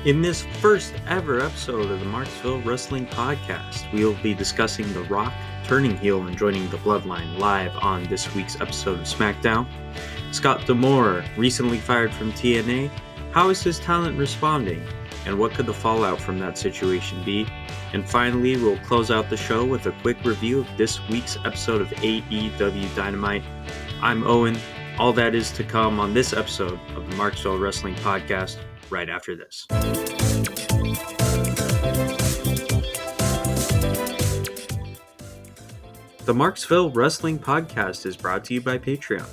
In this first ever episode of the Marksville Wrestling Podcast, we will be discussing The Rock turning heel and joining the Bloodline live on this week's episode of SmackDown. Scott D'Amore, recently fired from TNA, how is his talent responding? And what could the fallout from that situation be? And finally, we'll close out the show with a quick review of this week's episode of AEW Dynamite. I'm Owen. All that is to come on this episode of the Marksville Wrestling Podcast right after this. The Marksville Wrestling Podcast is brought to you by Patreon.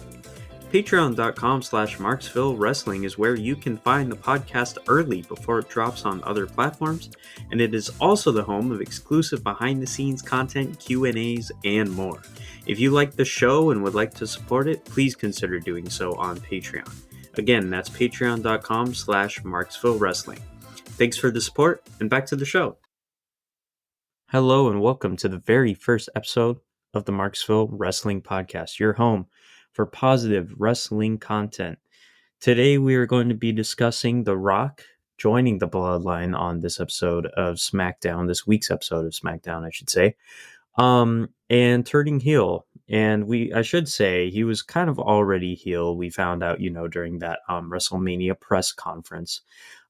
Patreon.com/Marksville Wrestling is where you can find the podcast early before it drops on other platforms, and it is also the home of exclusive behind-the-scenes content, Q&As, and more. If you like the show and would like to support it, please consider doing so on Patreon. Again, that's patreon.com/Marksville Wrestling. Thanks for the support, and back to the show. Hello, and welcome to the very first episode of the Marksville Wrestling Podcast, your home for positive wrestling content. Today, we are going to be discussing The Rock joining the Bloodline on this episode of SmackDown, this week's episode of SmackDown, I should say, and turning heel. And I should say, he was kind of already heel. We found out, during that WrestleMania press conference.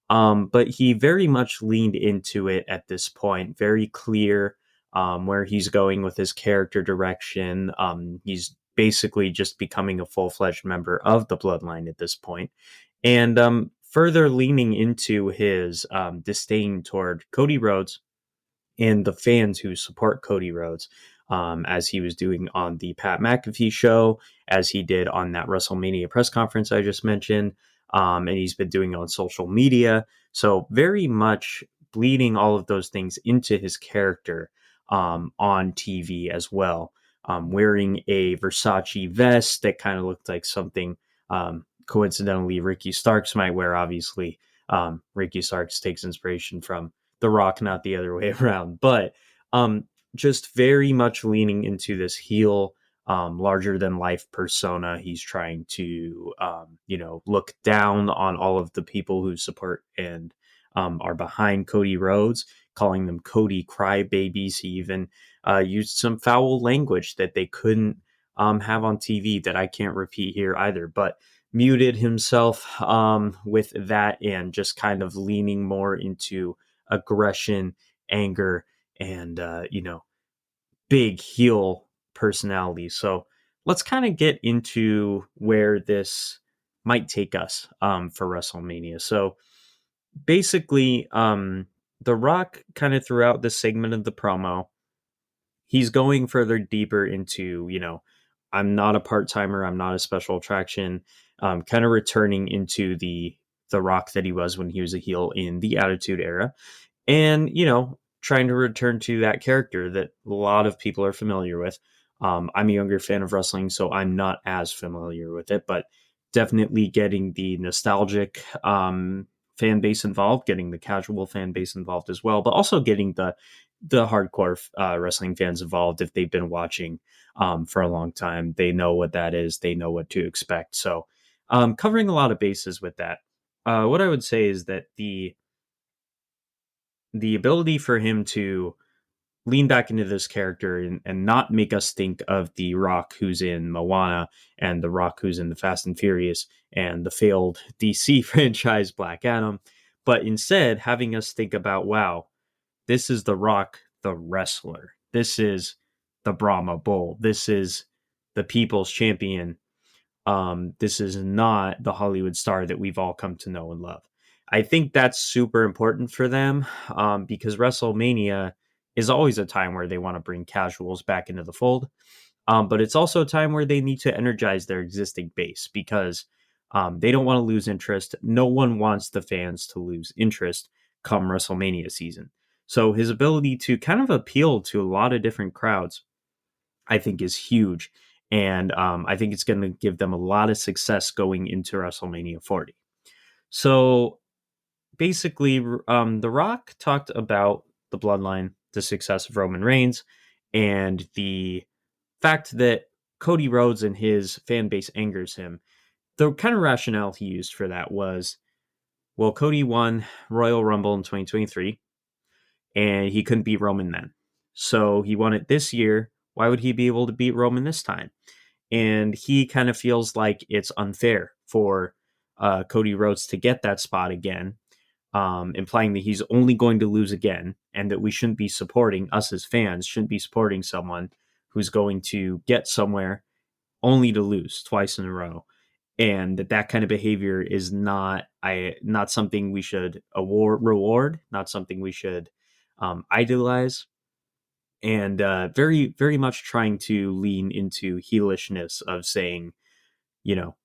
But he very much leaned into it at this point, very clear where he's going with his character direction. He's basically just becoming a full-fledged member of the Bloodline at this point. And further leaning into his disdain toward Cody Rhodes and the fans who support Cody Rhodes, as he was doing on the Pat McAfee show, as he did on that WrestleMania press conference I just mentioned, and he's been doing it on social media. So very much bleeding all of those things into his character on TV as well. Wearing a Versace vest that kind of looked like something coincidentally Ricky Starks might wear. Obviously, Ricky Starks takes inspiration from The Rock, not the other way around. But just very much leaning into this heel, larger than life persona. He's trying to, look down on all of the people who support and are behind Cody Rhodes, calling them Cody crybabies. He even used some foul language that they couldn't have on TV that I can't repeat here either, but muted himself with that and just kind of leaning more into aggression, anger, and, big heel personality. So let's kind of get into where this might take us for WrestleMania. So basically, The Rock kind of throughout this segment of the promo, he's going further deeper into, I'm not a part-timer, I'm not a special attraction, kind of returning into the Rock that he was when he was a heel in the Attitude Era. And, trying to return to that character that a lot of people are familiar with. I'm a younger fan of wrestling, so I'm not as familiar with it, but definitely getting the nostalgic fan base involved, getting the casual fan base involved as well, but also getting the hardcore wrestling fans involved. If they've been watching for a long time, they know what that is. They know what to expect. So covering a lot of bases with that. What I would say is that the ability for him to lean back into this character and not make us think of the Rock who's in Moana and the Rock who's in the Fast and Furious and the failed DC franchise Black Adam, but instead having us think about, wow, this is the Rock, the wrestler. This is the Brahma Bull. This is the people's champion. This is not the Hollywood star that we've all come to know and love. I think that's super important for them because WrestleMania is always a time where they want to bring casuals back into the fold. But it's also a time where they need to energize their existing base because they don't want to lose interest. No one wants the fans to lose interest come WrestleMania season. So his ability to kind of appeal to a lot of different crowds, I think, is huge. And I think it's going to give them a lot of success going into WrestleMania 40. So basically, The Rock talked about the Bloodline, the success of Roman Reigns, and the fact that Cody Rhodes and his fan base angers him. The kind of rationale he used for that was Well, Cody won Royal Rumble in 2023, and he couldn't beat Roman then. So he won it this year. Why would he be able to beat Roman this time? And he kind of feels like it's unfair for Cody Rhodes to get that spot again, implying that he's only going to lose again, and that we shouldn't be supporting, us as fans, shouldn't be supporting someone who's going to get somewhere only to lose twice in a row. And that kind of behavior is not something we should reward, not something we should idolize, and very, very much trying to lean into heelishness of saying,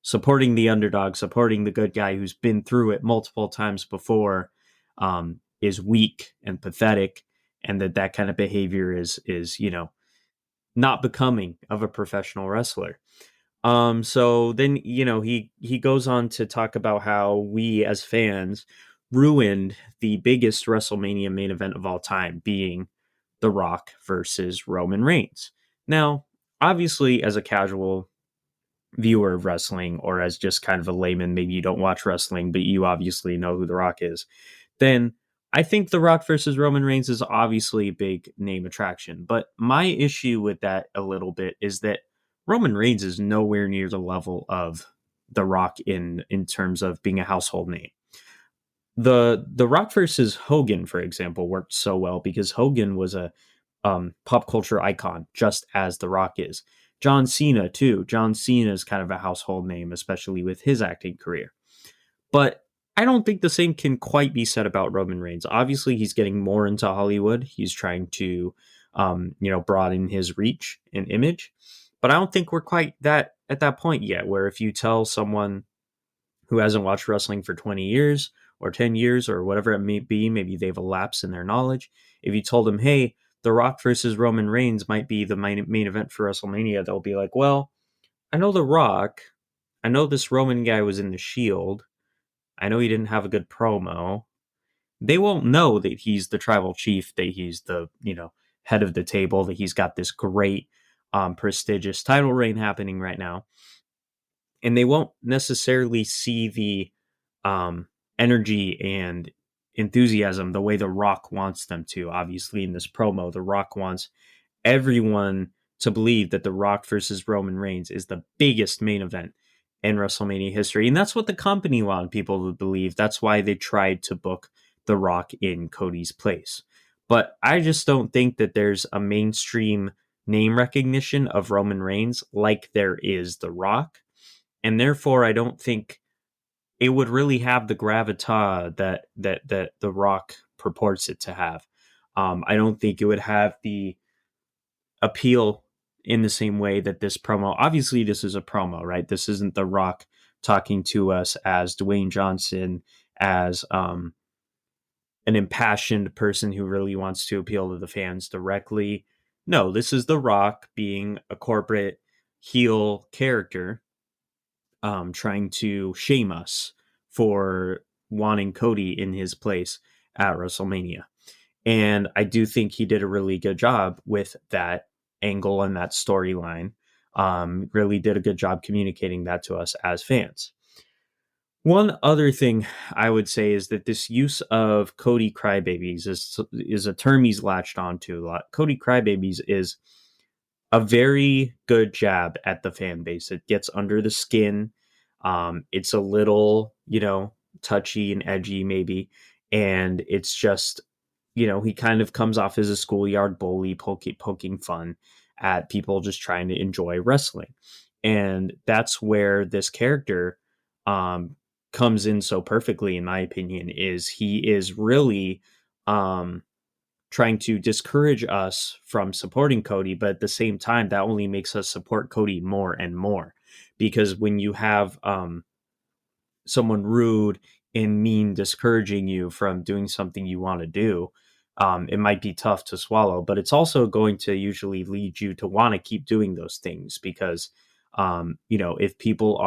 supporting the underdog, supporting the good guy who's been through it multiple times before, is weak and pathetic, and that kind of behavior is not becoming of a professional wrestler. So then, he goes on to talk about how we as fans ruined the biggest WrestleMania main event of all time, being The Rock versus Roman Reigns. Now, obviously, as a casual viewer of wrestling, or as just kind of a layman, maybe you don't watch wrestling, but you obviously know who The Rock is, then I think The Rock versus Roman Reigns is obviously a big name attraction. But my issue with that a little bit is that Roman Reigns is nowhere near the level of The Rock in terms of being a household name. The Rock versus Hogan, for example, worked so well because Hogan was a pop culture icon, just as The Rock is. John Cena, too. John Cena is kind of a household name, especially with his acting career. But I don't think the same can quite be said about Roman Reigns. Obviously, he's getting more into Hollywood. He's trying to, broaden his reach and image. But I don't think we're quite at that point yet, where if you tell someone who hasn't watched wrestling for 20 years or 10 years or whatever it may be, maybe they've elapsed in their knowledge. If you told them, hey, The Rock versus Roman Reigns might be the main event for WrestleMania, they'll be like, well, I know The Rock. I know this Roman guy was in the Shield. I know he didn't have a good promo. They won't know that he's the tribal chief, that he's the, head of the table, that he's got this great, prestigious title reign happening right now. And they won't necessarily see the energy and enthusiasm the way The Rock wants them to. Obviously, in this promo, The Rock wants everyone to believe that The Rock versus Roman Reigns is the biggest main event in WrestleMania history. And that's what the company wanted people to believe. That's why they tried to book The Rock in Cody's place. But I just don't think that there's a mainstream name recognition of Roman Reigns like there is The Rock. And therefore, I don't think it would really have the gravitas that The Rock purports it to have. I don't think it would have the appeal in the same way that this promo. Obviously, this is a promo, right? This isn't The Rock talking to us as Dwayne Johnson, as an impassioned person who really wants to appeal to the fans directly. No, this is The Rock being a corporate heel character, trying to shame us for wanting Cody in his place at WrestleMania. And I do think he did a really good job with that angle and that storyline. Really did a good job communicating that to us as fans. One other thing I would say is that this use of Cody Crybabies is a term he's latched onto a lot. Cody Crybabies is a very good jab at the fan base. It gets under the skin. It's a little, touchy and edgy maybe. And it's just, he kind of comes off as a schoolyard bully, poking fun at people just trying to enjoy wrestling. And that's where this character comes in so perfectly, in my opinion, is he is really trying to discourage us from supporting Cody, but at the same time, that only makes us support Cody more and more. Because when you have someone rude and mean discouraging you from doing something you want to do, it might be tough to swallow, but it's also going to usually lead you to want to keep doing those things because, if people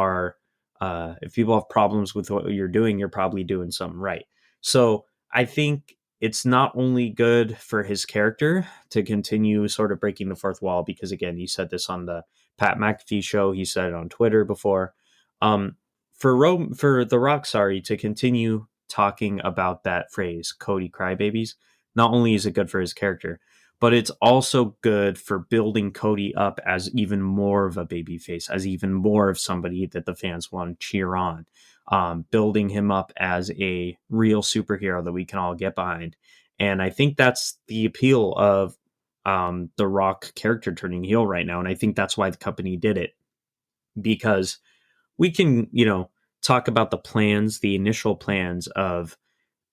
have problems with what you're doing, you're probably doing something right. So I think it's not only good for his character to continue sort of breaking the fourth wall, because again, he said this on the Pat McAfee show, he said it on Twitter before, for The Rock, to continue talking about that phrase, Cody Crybabies, not only is it good for his character, but it's also good for building Cody up as even more of a babyface, as even more of somebody that the fans want to cheer on, building him up as a real superhero that we can all get behind. And I think that's the appeal of the Rock character turning heel right now. And I think that's why the company did it, because we can, talk about the plans, the initial plans of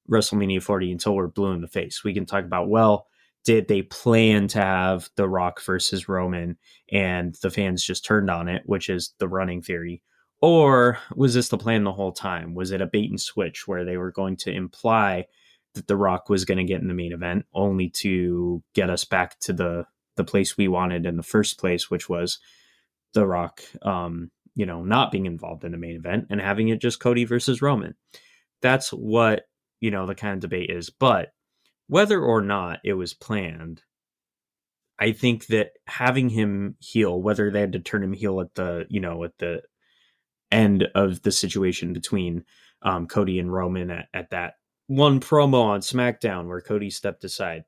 WrestleMania 40 until we're blue in the face. We can talk about, well, did they plan to have The Rock versus Roman and the fans just turned on it, which is the running theory? Or was this the plan the whole time? Was it a bait and switch where they were going to imply that The Rock was going to get in the main event only to get us back to the place we wanted in the first place, which was The Rock, not being involved in the main event and having it just Cody versus Roman? That's what, the kind of debate is. But whether or not it was planned, I think that having him heel, whether they had to turn him heel at the end of the situation between Cody and Roman at that one promo on SmackDown where Cody stepped aside,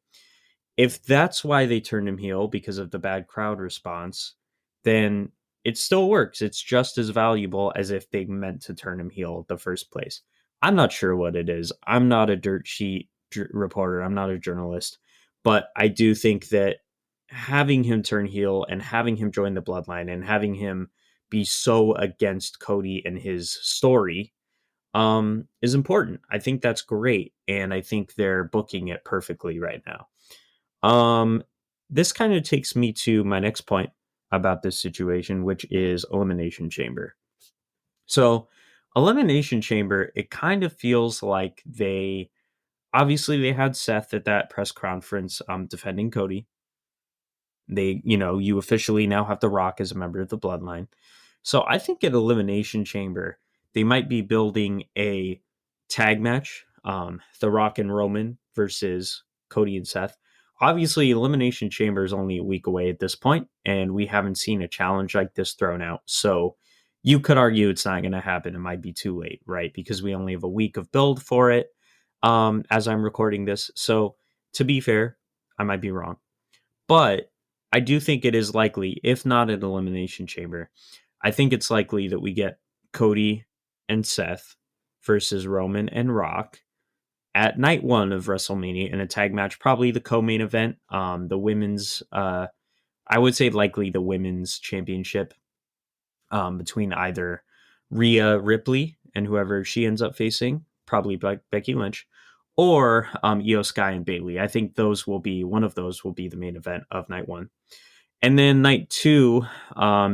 if that's why they turned him heel because of the bad crowd response, then it still works. It's just as valuable as if they meant to turn him heel in the first place. I'm not sure what it is. I'm not a dirt sheet reporter. I'm not a journalist, but I do think that having him turn heel and having him join the Bloodline and having him be so against Cody and his story is important. I think that's great. And I think they're booking it perfectly right now. This kind of takes me to my next point about this situation, which is Elimination Chamber. So, Elimination Chamber, it kind of feels like they had Seth at that press conference defending Cody. They, you officially now have The Rock as a member of the Bloodline. So I think at Elimination Chamber, they might be building a tag match, The Rock and Roman versus Cody and Seth. Obviously, Elimination Chamber is only a week away at this point, and we haven't seen a challenge like this thrown out. So you could argue it's not going to happen. It might be too late, right? Because we only have a week of build for it as I'm recording this. So to be fair, I might be wrong. But I do think it is likely, if not an Elimination Chamber, I think it's likely that we get Cody and Seth versus Roman and Rock at night one of WrestleMania in a tag match, probably the co-main event. The women's, I would say likely the women's championship between either Rhea Ripley and whoever she ends up facing, probably Becky Lynch, or Io Sky and Bayley. I think one of those will be the main event of night one. And then night two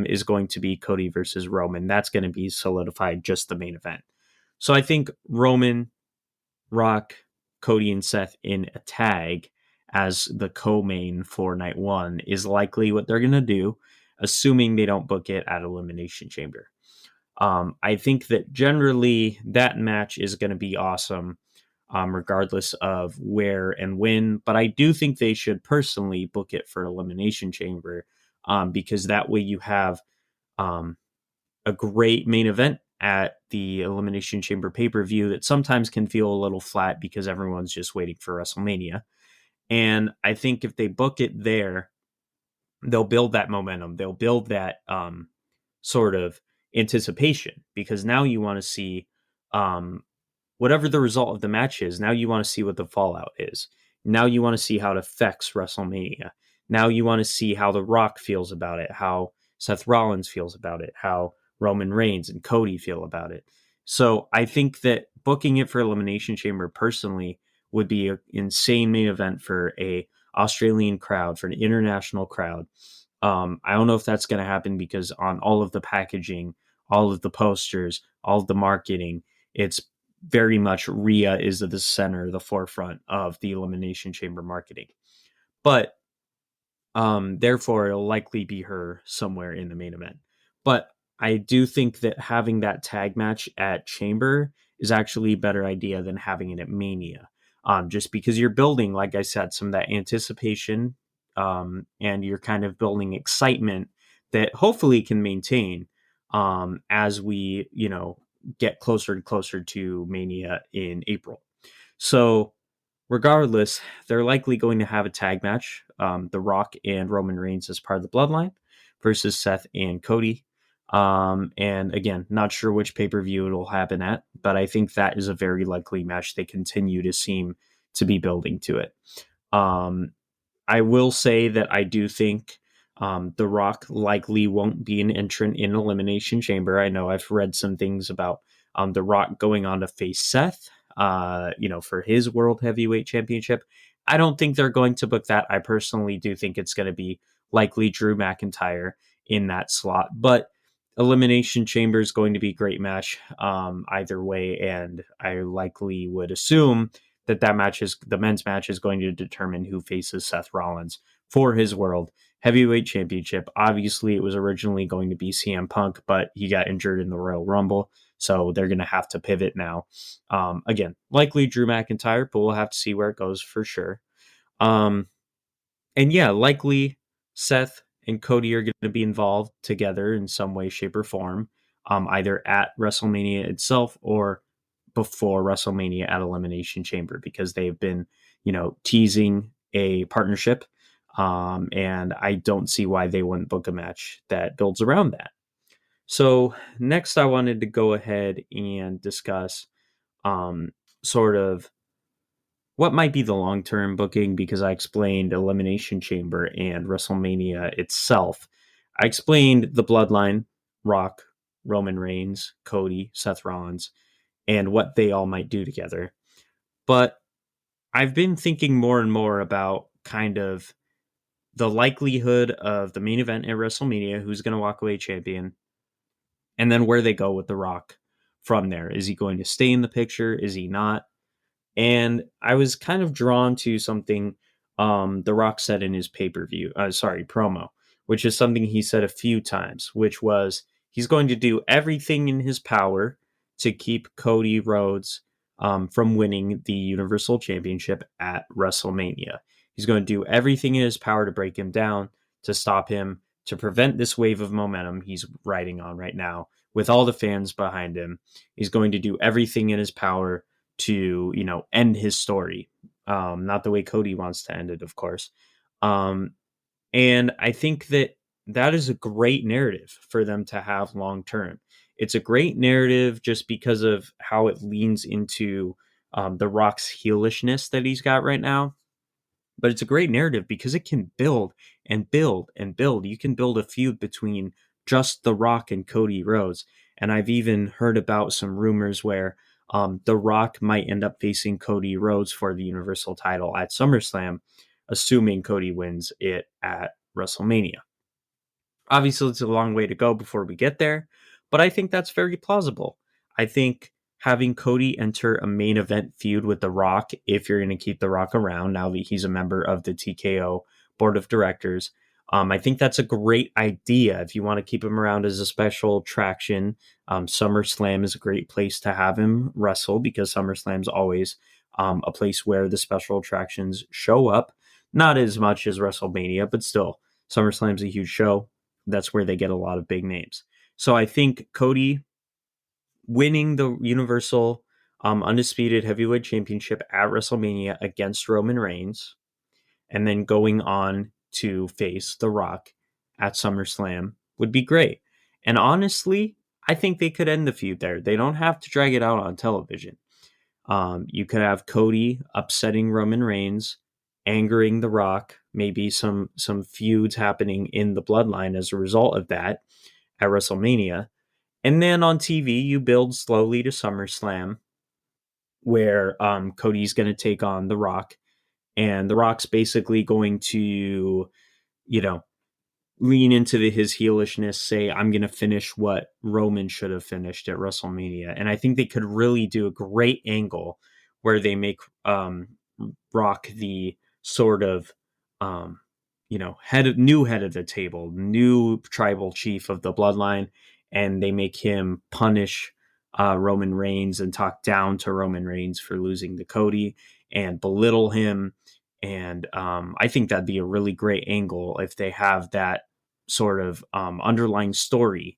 is going to be Cody versus Roman. That's going to be solidified, just the main event. So I think Roman, Rock, Cody, and Seth in a tag as the co-main for night one is likely what they're going to do, assuming they don't book it at Elimination Chamber. I think that generally that match is going to be awesome, regardless of where and when. But I do think they should personally book it for Elimination Chamber, because that way you have a great main event at the Elimination Chamber pay-per-view that sometimes can feel a little flat because everyone's just waiting for WrestleMania. And I think if they book it there, they'll build that momentum. They'll build that sort of anticipation, because now you want to see whatever the result of the match is. Now you want to see what the fallout is. Now you want to see how it affects WrestleMania. Now you want to see how The Rock feels about it, how Seth Rollins feels about it, how Roman Reigns and Cody feel about it. So I think that booking it for Elimination Chamber personally would be an insane main event for a Australian crowd, for an international crowd. I don't know if that's going to happen, because on all of the packaging, all of the posters, all of the marketing, it's very much Rhea is at the center, the forefront of the Elimination Chamber marketing. But therefore, it'll likely be her somewhere in the main event. But I do think that having that tag match at Chamber is actually a better idea than having it at Mania. Just because you're building, like I said, some of that anticipation, and you're kind of building excitement that hopefully can maintain as we, get closer and closer to Mania in April. So regardless, they're likely going to have a tag match, The Rock and Roman Reigns as part of the Bloodline versus Seth and Cody. And again, not sure which pay-per-view it'll happen at, but I think that is a very likely match. They continue to seem to be building to it. I will say that I do think The Rock likely won't be an entrant in Elimination Chamber. I know I've read some things about The Rock going on to face Seth, for his World Heavyweight Championship. I don't think they're going to book that. I personally do think it's going to be likely Drew McIntyre in that slot, but Elimination Chamber is going to be a great match either way, and I likely would assume that match is the men's match is going to determine who faces Seth Rollins for his World Heavyweight Championship. Obviously, it was originally going to be CM Punk, but he got injured in the Royal Rumble, so they're going to have to pivot now. Again, likely Drew McIntyre, but we'll have to see where it goes for sure. And yeah, likely Seth and Cody are going to be involved together in some way, shape, or form, either at WrestleMania itself or before WrestleMania at Elimination Chamber, because they've been, teasing a partnership. And I don't see why they wouldn't book a match that builds around that. So next I wanted to go ahead and discuss sort of what might be the long-term booking, because I explained Elimination Chamber and WrestleMania itself. I explained the Bloodline, Rock, Roman Reigns, Cody, Seth Rollins, and what they all might do together. But I've been thinking more and more about kind of the likelihood of the main event at WrestleMania, who's going to walk away champion, and then where they go with The Rock from there. Is he going to stay in the picture? Is he not? And I was kind of drawn to something The Rock said in his promo, which is something he said a few times, which was he's going to do everything in his power to keep Cody Rhodes from winning the Universal Championship at WrestleMania. He's going to do everything in his power to break him down, to stop him, to prevent this wave of momentum he's riding on right now with all the fans behind him. He's going to do everything in his power to, end his story. Not the way Cody wants to end it, of course. And I think that is a great narrative for them to have long term. It's a great narrative just because of how it leans into The Rock's heelishness that he's got right now. But it's a great narrative because it can build and build and build. You can build a feud between just The Rock and Cody Rhodes. And I've even heard about some rumors where The Rock might end up facing Cody Rhodes for the Universal title at SummerSlam, assuming Cody wins it at WrestleMania. Obviously, it's a long way to go before we get there, but I think that's very plausible. I think having Cody enter a main event feud with The Rock, if you're going to keep The Rock around now that he's a member of the TKO board of directors, I think that's a great idea. If you want to keep him around as a special attraction, SummerSlam is a great place to have him wrestle, because SummerSlam's always a place where the special attractions show up. Not as much as WrestleMania, but still, SummerSlam's a huge show. That's where they get a lot of big names. So I think Cody winning the Universal Undisputed Heavyweight Championship at WrestleMania against Roman Reigns, and then going on to face The Rock at SummerSlam would be great. And honestly, I think they could end the feud there. They don't have to drag it out on television. You could have Cody upsetting Roman Reigns, angering The Rock, maybe some feuds happening in the Bloodline as a result of that at WrestleMania. And then on TV, you build slowly to SummerSlam, where Cody's going to take on The Rock. And The Rock's basically going to, lean into his heelishness, say, I'm going to finish what Roman should have finished at WrestleMania. And I think they could really do a great angle where they make Rock the sort of, new head of the table, new tribal chief of the Bloodline, and they make him punish Roman Reigns and talk down to Roman Reigns for losing to Cody and belittle him. And I think that'd be a really great angle if they have that sort of underlying story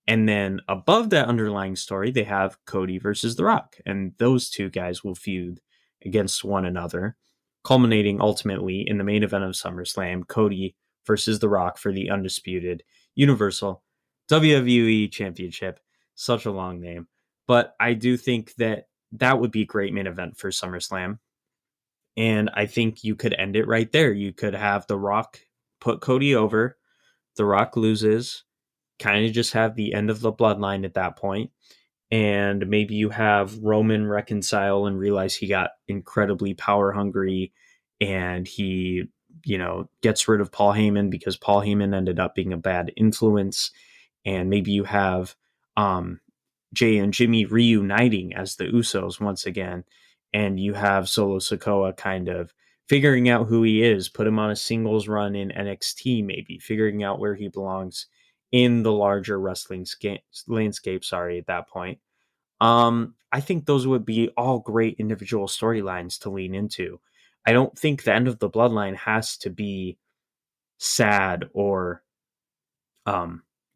And then above that underlying story, they have Cody versus The Rock. And those two guys will feud against one another, culminating ultimately in the main event of SummerSlam, Cody versus The Rock for the undisputed Universal WWE Championship. Such a long name. But I do think that that would be a great main event for SummerSlam. And I think you could end it right there. You could have The Rock put Cody over, The Rock loses, kind of just have the end of the bloodline at that point. And maybe you have Roman reconcile and realize he got incredibly power hungry and he, gets rid of Paul Heyman because Paul Heyman ended up being a bad influence. And maybe you have Jay and Jimmy reuniting as the Usos once again. And you have Solo Sikoa kind of figuring out who he is, put him on a singles run in NXT, maybe figuring out where he belongs in the larger wrestling landscape. At that point. I think those would be all great individual storylines to lean into. I don't think the end of the bloodline has to be sad or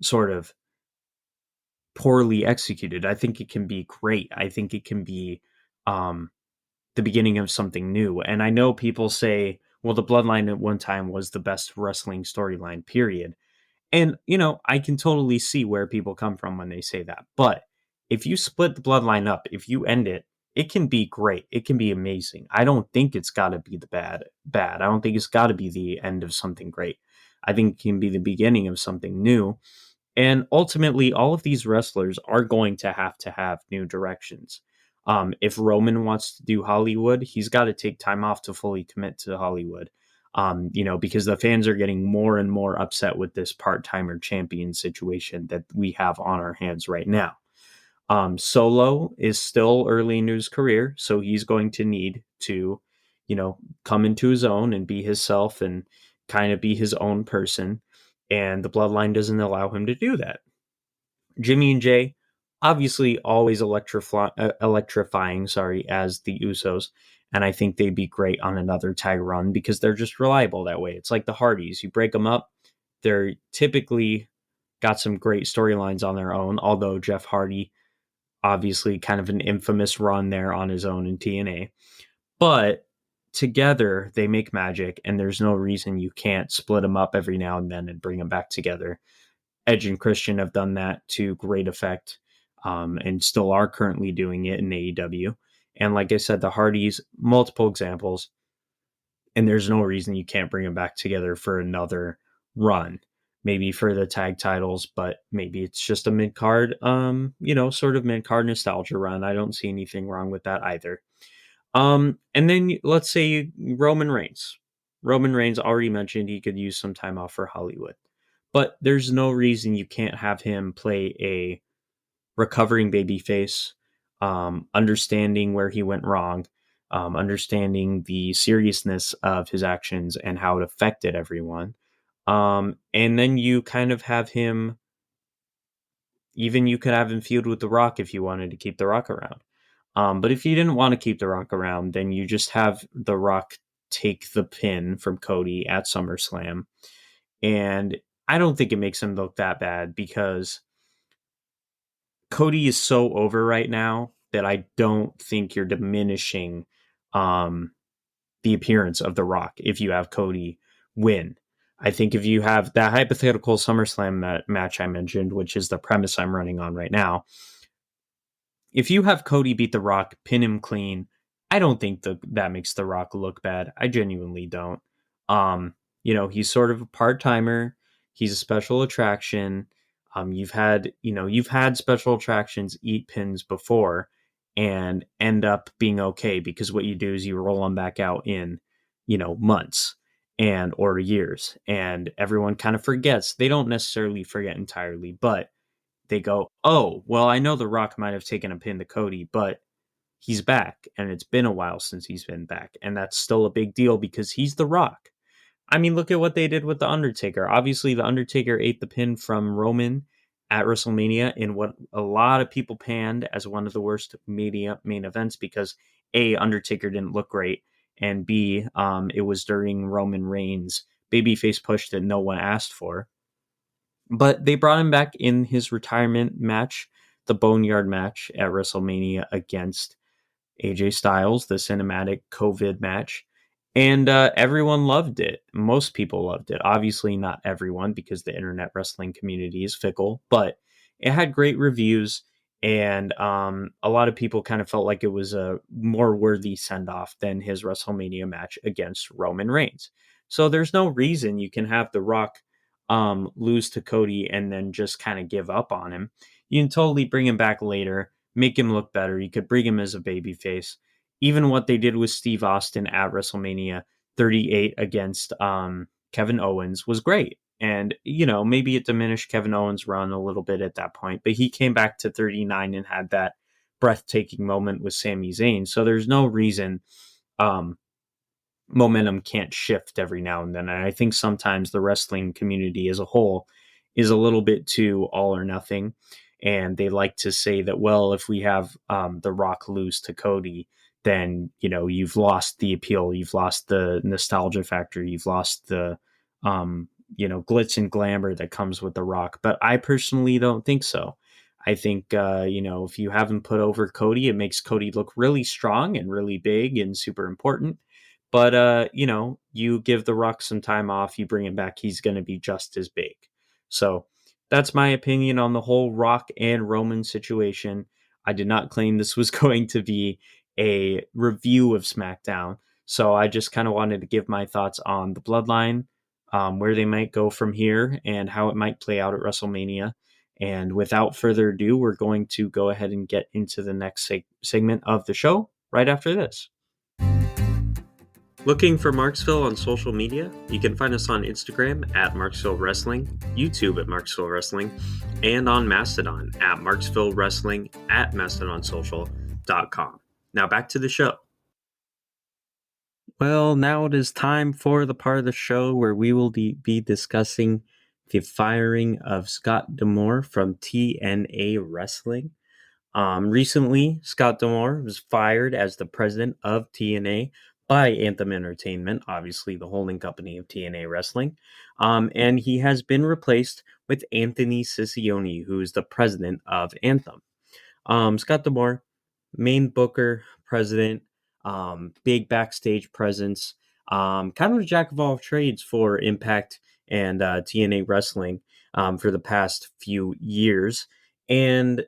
sort of poorly executed. I think it can be great. I think it can be the beginning of something new. And I know people say, well, the bloodline at one time was the best wrestling storyline, period. And, I can totally see where people come from when they say that. But if you split the bloodline up, if you end it, it can be great. It can be amazing. I don't think it's got to be the bad. I don't think it's got to be the end of something great. I think it can be the beginning of something new. And ultimately, all of these wrestlers are going to have new directions. If Roman wants to do Hollywood, he's got to take time off to fully commit to Hollywood. Because the fans are getting more and more upset with this part-timer champion situation that we have on our hands right now. Solo is still early in his career, so he's going to need to, come into his own and be himself and kind of be his own person. And the bloodline doesn't allow him to do that. Jimmy and Jay, obviously always electrifying, as the Usos. And I think they'd be great on another tag run because they're just reliable that way. It's like the Hardys. You break them up, they're typically got some great storylines on their own, although Jeff Hardy, obviously kind of an infamous run there on his own in TNA. But together, they make magic, and there's no reason you can't split them up every now and then and bring them back together. Edge and Christian have done that to great effect, and still are currently doing it in AEW. And like I said, the Hardys, multiple examples, and there's no reason you can't bring them back together for another run. Maybe for the tag titles, but maybe it's just a mid-card, sort of mid-card nostalgia run. I don't see anything wrong with that either. And then let's say Roman Reigns. Roman Reigns already mentioned he could use some time off for Hollywood. But there's no reason you can't have him play a recovering babyface, understanding where he went wrong, understanding the seriousness of his actions and how it affected everyone. And then you kind of have him, even you could have him feud with The Rock if you wanted to keep The Rock around. But if you didn't want to keep The Rock around, then you just have The Rock take the pin from Cody at SummerSlam. And I don't think it makes him look that bad because Cody is so over right now that I don't think you're diminishing the appearance of The Rock if you have Cody win. I think if you have that hypothetical SummerSlam match I mentioned, which is the premise I'm running on right now, if you have Cody beat The Rock, pin him clean, I don't think that makes The Rock look bad. I genuinely don't. He's sort of a part-timer. He's a special attraction. You've had special attractions eat pins before and end up being okay because what you do is you roll them back out in, months or years, and everyone kind of forgets. They don't necessarily forget entirely, but they go, oh, well, I know The Rock might have taken a pin to Cody, but he's back, and it's been a while since he's been back, and that's still a big deal because he's The Rock. I mean, look at what they did with The Undertaker. Obviously, The Undertaker ate the pin from Roman at WrestleMania in what a lot of people panned as one of the worst main events because A, Undertaker didn't look great, and B, it was during Roman Reigns' babyface push that no one asked for. But they brought him back in his retirement match, the Boneyard match at WrestleMania against AJ Styles, the cinematic COVID match. And everyone loved it. Most people loved it. Obviously, not everyone, because the internet wrestling community is fickle, but it had great reviews. And a lot of people kind of felt like it was a more worthy send off than his WrestleMania match against Roman Reigns. So there's no reason you can have The Rock lose to Cody and then just kind of give up on him. You can totally bring him back later, make him look better. You could bring him as a babyface. Even what they did with Steve Austin at WrestleMania 38 against Kevin Owens was great. And, maybe it diminished Kevin Owens' run a little bit at that point, but he came back to 39 and had that breathtaking moment with Sami Zayn. So there's no reason um, momentum can't shift every now and then. And I think sometimes the wrestling community as a whole is a little bit too all or nothing. And they like to say that, well, if we have The Rock lose to Cody, then, you've lost the appeal, you've lost the nostalgia factor, you've lost the, glitz and glamour that comes with The Rock. But I personally don't think so. I think, if you haven't put over Cody, it makes Cody look really strong and really big and super important. But you give The Rock some time off, you bring him back, he's going to be just as big. So that's my opinion on the whole Rock and Roman situation. I did not claim this was going to be a review of SmackDown. So I just kind of wanted to give my thoughts on the Bloodline, where they might go from here, and how it might play out at WrestleMania. And without further ado, we're going to go ahead and get into the next segment of the show right after this. Looking for Marksville on social media? You can find us on Instagram at Marksville Wrestling, YouTube at Marksville Wrestling, and on Mastodon at Marksville Wrestling at MastodonSocial.com. Now back to the show. Well, now it is time for the part of the show where we will be discussing the firing of Scott D'Amore from TNA Wrestling. Recently, Scott D'Amore was fired as the president of TNA by Anthem Entertainment, obviously the holding company of TNA Wrestling, and he has been replaced with Anthony Ciccione, who is the president of Anthem. Scott D'Amore, main booker, president, big backstage presence, kind of a jack of all trades for Impact and TNA Wrestling for the past few years. And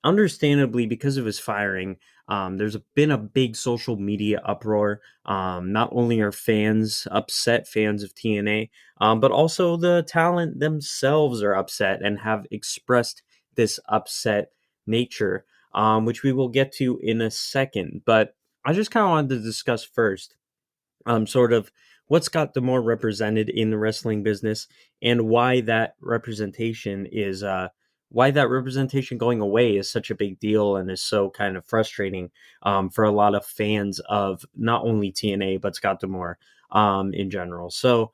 understandably, because of his firing, there's been a big social media uproar. Not only are fans upset, fans of TNA, but also the talent themselves are upset and have expressed this upset nature, which we will get to in a second. But I just kind of wanted to discuss first sort of what Scott D'Amore represented in the wrestling business and why that representation is why that representation going away is such a big deal and is so kind of frustrating for a lot of fans of not only TNA but Scott D'Amore in general. So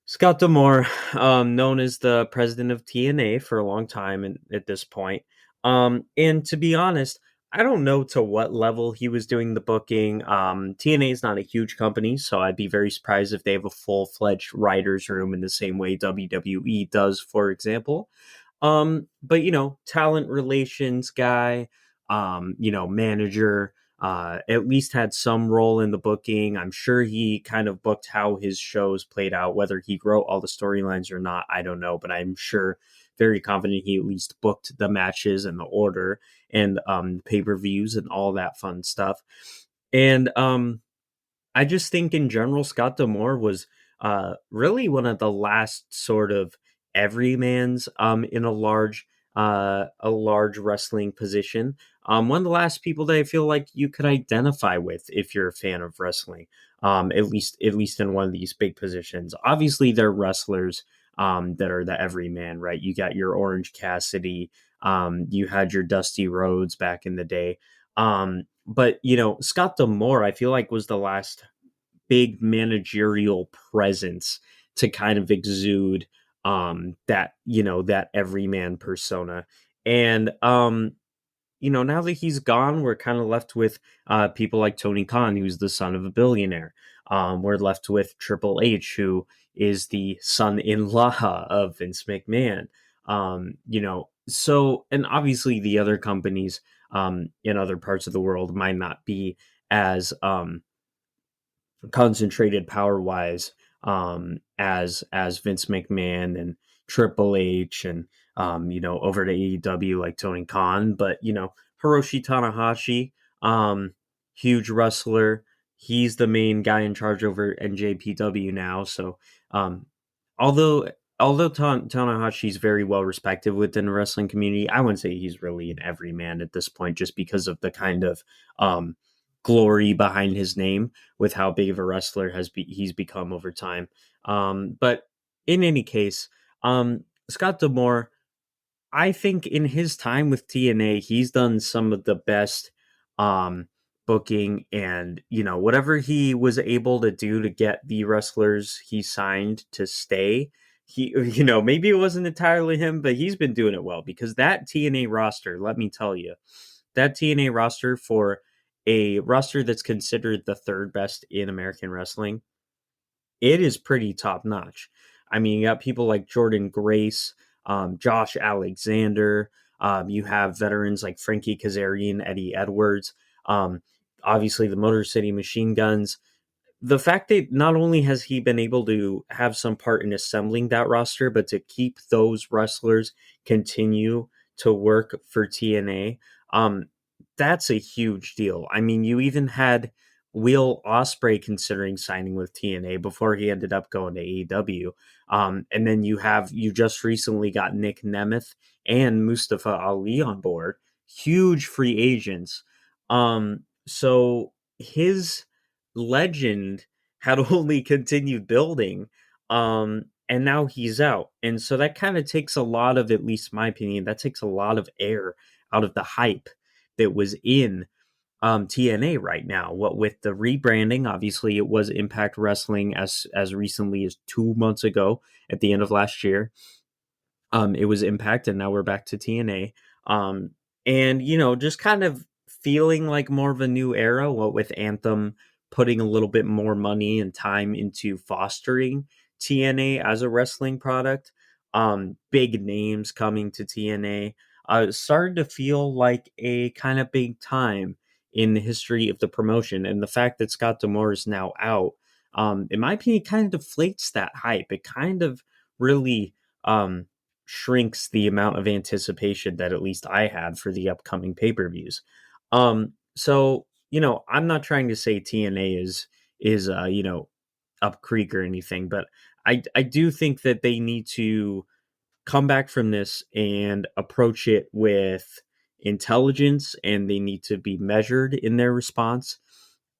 Scott D'Amore, known as the president of TNA for a long time at this point. And to be honest, I don't know to what level he was doing the booking. TNA is not a huge company, so I'd be very surprised if they have a full-fledged writer's room in the same way WWE does, for example. But talent relations guy, manager, at least had some role in the booking. I'm sure he kind of booked how his shows played out, whether he wrote all the storylines or not, I don't know, but I'm sure very confident he at least booked the matches and the order and pay-per-views and all that fun stuff. And I just think in general, Scott D'Amore was really one of the last sort of everymans in a large wrestling position. One of the last people that I feel like you could identify with if you're a fan of wrestling, at least in one of these big positions. Obviously, they're wrestlers that are the everyman, right? You got your Orange Cassidy, you had your Dusty Rhodes back in the day. But Scott D'Amore, I feel like was the last big managerial presence to kind of exude that everyman persona. And now that he's gone, we're kind of left with people like Tony Khan, who's the son of a billionaire. We're left with Triple H, who is the son-in-law of Vince McMahon. So, and obviously the other companies in other parts of the world might not be as concentrated power wise as Vince McMahon and Triple H and over to AEW like Tony Khan, but Hiroshi Tanahashi, huge wrestler. He's the main guy in charge over NJPW now. So um although Tanahashi's very well respected within the wrestling community, I wouldn't say he's really an everyman at this point, just because of the kind of glory behind his name with how big of a wrestler he's become over time. But in any case, Scott D'Amore, I think in his time with TNA, he's done some of the best booking, and whatever he was able to do to get the wrestlers he signed to stay. He, maybe it wasn't entirely him, but he's been doing it well, because that TNA roster, let me tell you, that TNA roster, for a roster that's considered the third best in American wrestling, it is pretty top notch. I mean, you got people like Jordan Grace, Josh Alexander. You have veterans like Frankie Kazarian, Eddie Edwards. Obviously, the Motor City Machine Guns. The fact that not only has he been able to have some part in assembling that roster, but to keep those wrestlers continue to work for TNA, that's a huge deal. I mean, you even had Will Ospreay considering signing with TNA before he ended up going to AEW. And then you just recently got Nick Nemeth and Mustafa Ali on board, huge free agents. So his legend had only continued building, and now he's out, and so that kind of takes a lot of, at least my opinion, that takes a lot of air out of the hype that was in TNA right now. What with the rebranding, obviously it was Impact Wrestling as recently as 2 months ago at the end of last year. It was Impact, and now we're back to TNA. And just kind of feeling like more of a new era. What with Anthem putting a little bit more money and time into fostering TNA as a wrestling product. Big names coming to TNA. It started to feel like a kind of big time in the history of the promotion, and the fact that Scott D'Amore is now out, in my opinion, kind of deflates that hype. It kind of really shrinks the amount of anticipation that at least I had for the upcoming pay-per-views. So, I'm not trying to say TNA is up creek or anything, but I do think that they need to come back from this and approach it with intelligence, and they need to be measured in their response,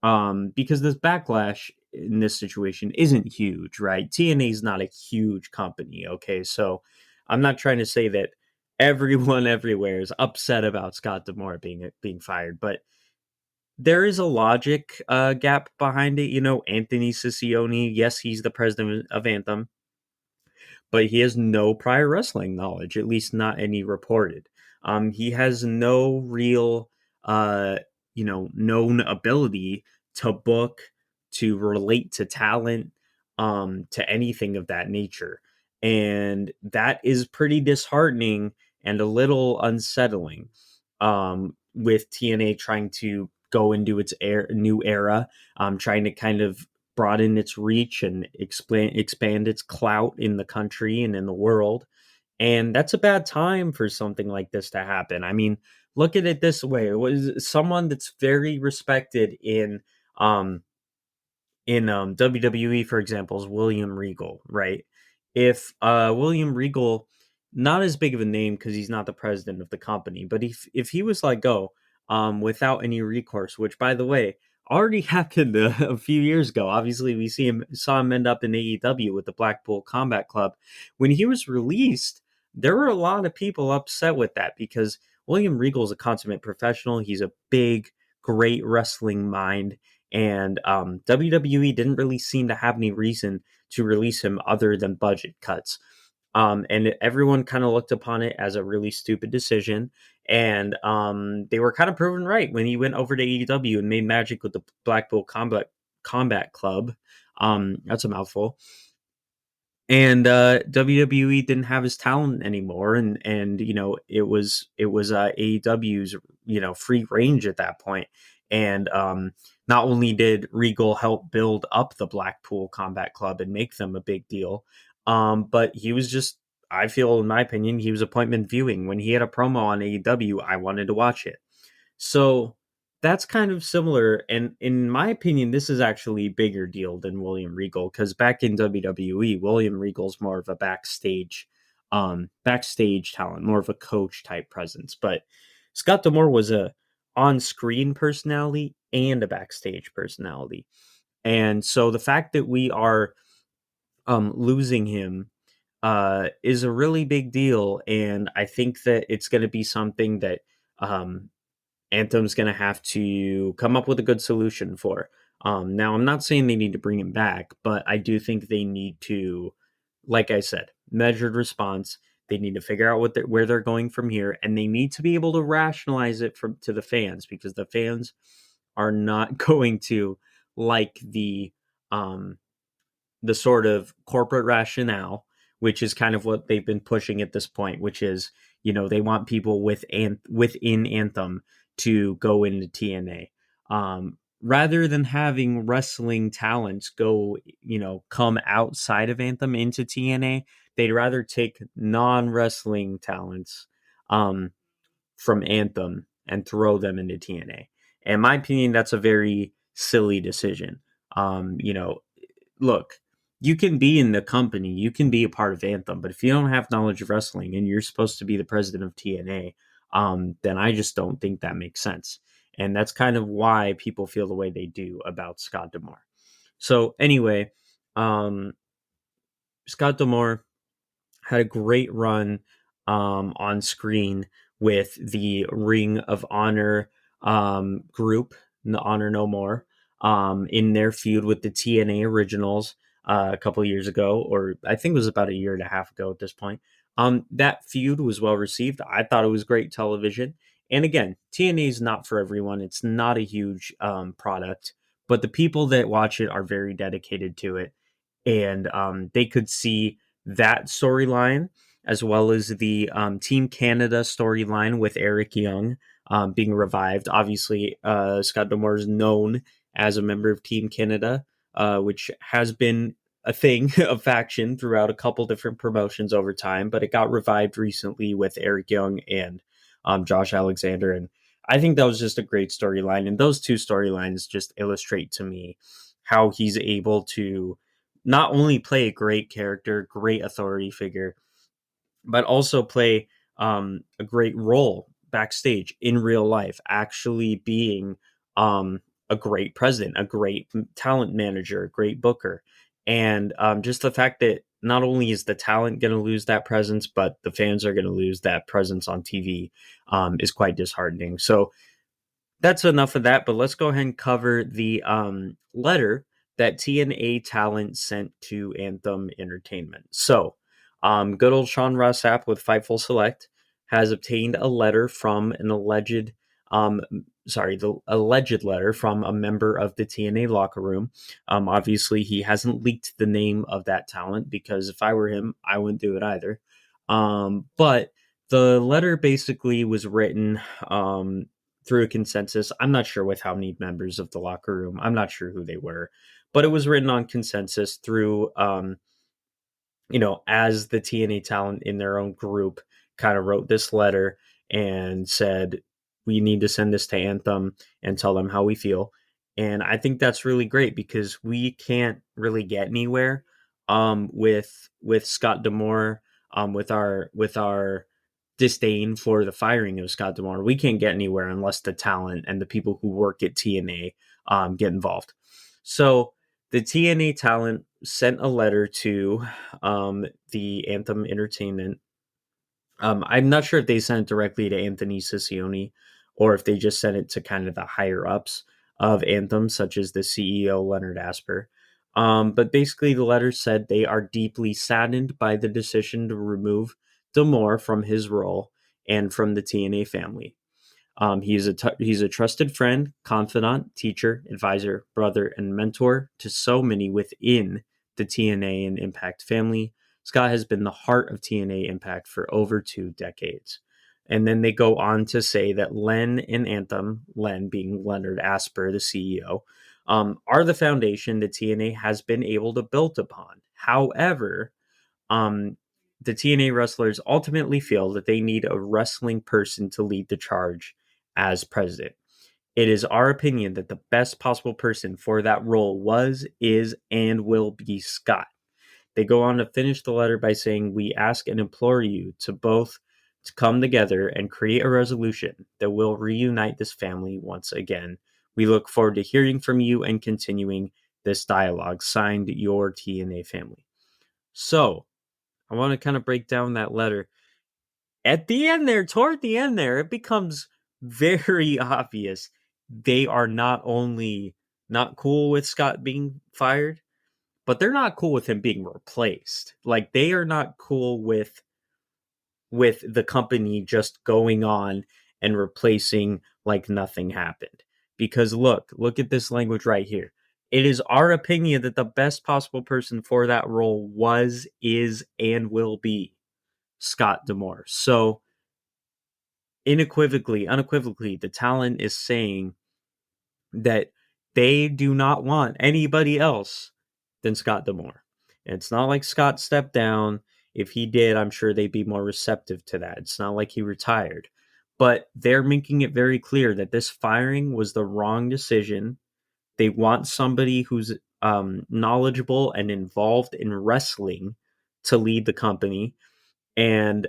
because this backlash in this situation isn't huge, right? TNA is not a huge company, okay? So I'm not trying to say that everyone everywhere is upset about Scott D'Amore being fired, but there is a logic gap behind it. Anthony Siccione, yes, he's the president of Anthem, but he has no prior wrestling knowledge, at least not any reported. He has no real, known ability to book, to relate to talent, to anything of that nature. And that is pretty disheartening and a little unsettling, with TNA trying to go into its new era, trying to kind of broaden its reach and expand its clout in the country and in the world. And that's a bad time for something like this to happen. I mean, look at it this way. It was someone that's very respected in WWE, for example, is William Regal, right? If William Regal, not as big of a name because he's not the president of the company, but if he was let go without any recourse, which by the way already happened a few years ago. Obviously, we saw him end up in AEW with the Blackpool Combat Club. When he was released, there were a lot of people upset with that, because William Regal is a consummate professional. He's a big, great wrestling mind. And WWE didn't really seem to have any reason to release him other than budget cuts. And everyone kind of looked upon it as a really stupid decision. And they were kind of proven right when he went over to AEW and made magic with the Blackpool Combat Club. That's a mouthful. And WWE didn't have his talent anymore, and it was AEW's free range at that point. And not only did Regal help build up the Blackpool Combat Club and make them a big deal, but he was just, I feel, in my opinion, he was appointment viewing. When he had a promo on AEW, I wanted to watch it. So that's kind of similar. And in my opinion, this is actually a bigger deal than William Regal, because back in WWE, William Regal's more of a backstage talent, more of a coach type presence. But Scott D'Amore was a on-screen personality and a backstage personality. And so the fact that we are losing him is a really big deal. And I think that it's going to be something that Anthem's going to have to come up with a good solution for. Now, I'm not saying they need to bring him back, but I do think they need to, like I said, measured response. They need to figure out where they're going from here, and they need to be able to rationalize it to the fans, because the fans are not going to like um, the sort of corporate rationale, which is kind of what they've been pushing at this point, which is, they want people within Anthem to go into TNA. Rather than having wrestling talents come outside of Anthem into TNA, they'd rather take non-wrestling talents from Anthem and throw them into TNA. And in my opinion, that's a very silly decision. Look, you can be in the company, you can be a part of Anthem, but if you don't have knowledge of wrestling and you're supposed to be the president of TNA, then I just don't think that makes sense. And that's kind of why people feel the way they do about Scott D'Amore. So anyway, Scott D'Amore had a great run on screen with the Ring of Honor group, the Honor No More, in their feud with the TNA Originals a couple years ago, or I think it was about a year and a half ago at this point. That feud was well received. I thought it was great television. And again, TNA is not for everyone. It's not a huge product, but the people that watch it are very dedicated to it. And they could see that storyline, as well as the Team Canada storyline with Eric Young being revived. Obviously, Scott D'Amore is known as a member of Team Canada, which has been a thing, a faction throughout a couple different promotions over time, but it got revived recently with Eric Young and Josh Alexander. And I think that was just a great storyline. And those two storylines just illustrate to me how he's able to not only play a great character, great authority figure, but also play a great role backstage in real life, actually being a great president, a great talent manager, a great booker. And just the fact that not only is the talent going to lose that presence, but the fans are going to lose that presence on TV is quite disheartening. So that's enough of that, but let's go ahead and cover the letter that TNA talent sent to Anthem Entertainment. So, good old Sean Ross Sapp with Fightful Select has obtained a letter from the alleged letter from a member of the TNA locker room. Obviously, he hasn't leaked the name of that talent, because if I were him, I wouldn't do it either. But the letter basically was written through a consensus. I'm not sure with how many members of the locker room. I'm not sure who they were, but it was written on consensus through, as the TNA talent in their own group kind of wrote this letter and said, we need to send this to Anthem and tell them how we feel. And I think that's really great, because we can't really get anywhere with Scott D'Amore, with our disdain for the firing of Scott D'Amore. We can't get anywhere unless the talent and the people who work at TNA get involved. So the TNA talent sent a letter to the Anthem Entertainment. I'm not sure if they sent it directly to Anthony Siccione or if they just sent it to kind of the higher ups of Anthem, such as the CEO, Leonard Asper. But basically, the letter said they are deeply saddened by the decision to remove D'Amore from his role and from the TNA family. He's a trusted friend, confidant, teacher, advisor, brother, and mentor to so many within the TNA and Impact family. Scott has been the heart of TNA Impact for over 2 decades. And then they go on to say that Len and Anthem, Len being Leonard Asper, the CEO, are the foundation that TNA has been able to build upon. However, um, the TNA wrestlers ultimately feel that they need a wrestling person to lead the charge as president. It is our opinion that the best possible person for that role was, is, and will be Scott. They go on to finish the letter by saying, "We ask and implore you to both to come together and create a resolution that will reunite this family once again. We look forward to hearing from you and continuing this dialogue. Signed, your TNA family." So, I want to kind of break down that letter. At the end there, toward the end there, it becomes very obvious they are not only not cool with Scott being fired, but they're not cool with him being replaced. Like, they are not cool with the company just going on and replacing like nothing happened. Because look at this language right here. It is our opinion that the best possible person for that role was, is, and will be Scott D'Amore. So unequivocally, the talent is saying that they do not want anybody else than Scott D'Amore. And it's not like Scott stepped down. If he did, I'm sure they'd be more receptive to that. It's not like he retired. But they're making it very clear that this firing was the wrong decision. They want somebody who's knowledgeable and involved in wrestling to lead the company. And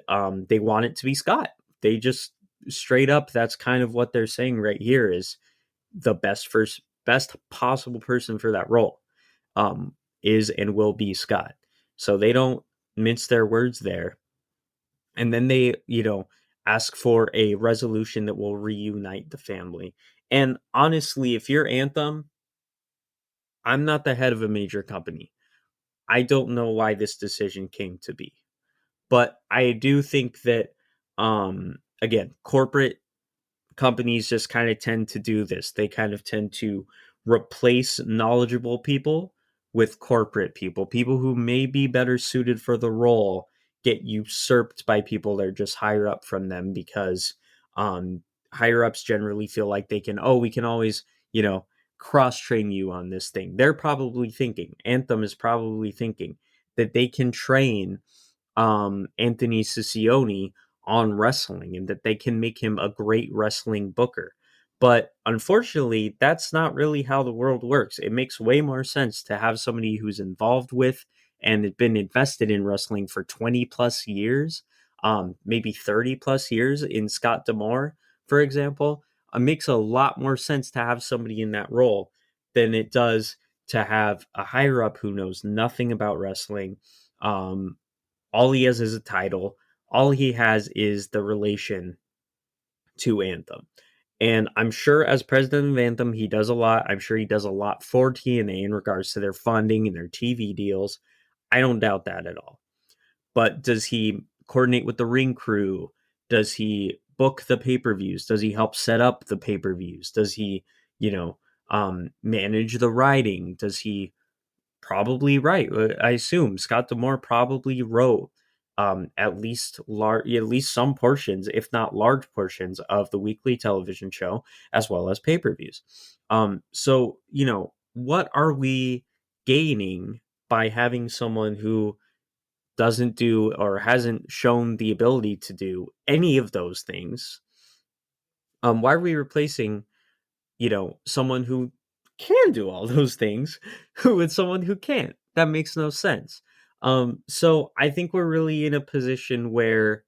they want it to be Scott. They just straight up, that's kind of what they're saying right here is the best possible person for that role is and will be Scott. So they don't mince their words there. And then they, ask for a resolution that will reunite the family. And honestly, if you're Anthem, I'm not the head of a major company. I don't know why this decision came to be. But I do think that, again, corporate companies just kind of tend to do this. They kind of tend to replace knowledgeable people with corporate people. People who may be better suited for the role get usurped by people that are just higher up from them because higher ups generally feel like we can always, cross train you on this thing. They're probably thinking, Anthem is probably thinking that they can train Anthony Siccione on wrestling and that they can make him a great wrestling booker. But unfortunately, that's not really how the world works. It makes way more sense to have somebody who's involved with and been invested in wrestling for 20 plus years, maybe 30 plus years in Scott D'Amore, for example. It makes a lot more sense to have somebody in that role than it does to have a higher up who knows nothing about wrestling. All he has is a title. All he has is the relation to Anthem. And I'm sure as president of Anthem, he does a lot. I'm sure he does a lot for TNA in regards to their funding and their TV deals. I don't doubt that at all. But does he coordinate with the ring crew? Does he book the pay-per-views? Does he help set up the pay-per-views? Does he, manage the writing? Does he probably write? I assume Scott D'Amore probably wrote at least some portions, if not large portions, of the weekly television show as well as pay-per-views. So what are we gaining by having someone who doesn't do or hasn't shown the ability to do any of those things? Why are we replacing someone who can do all those things with someone who can't? That makes no sense. So I think we're really in a position where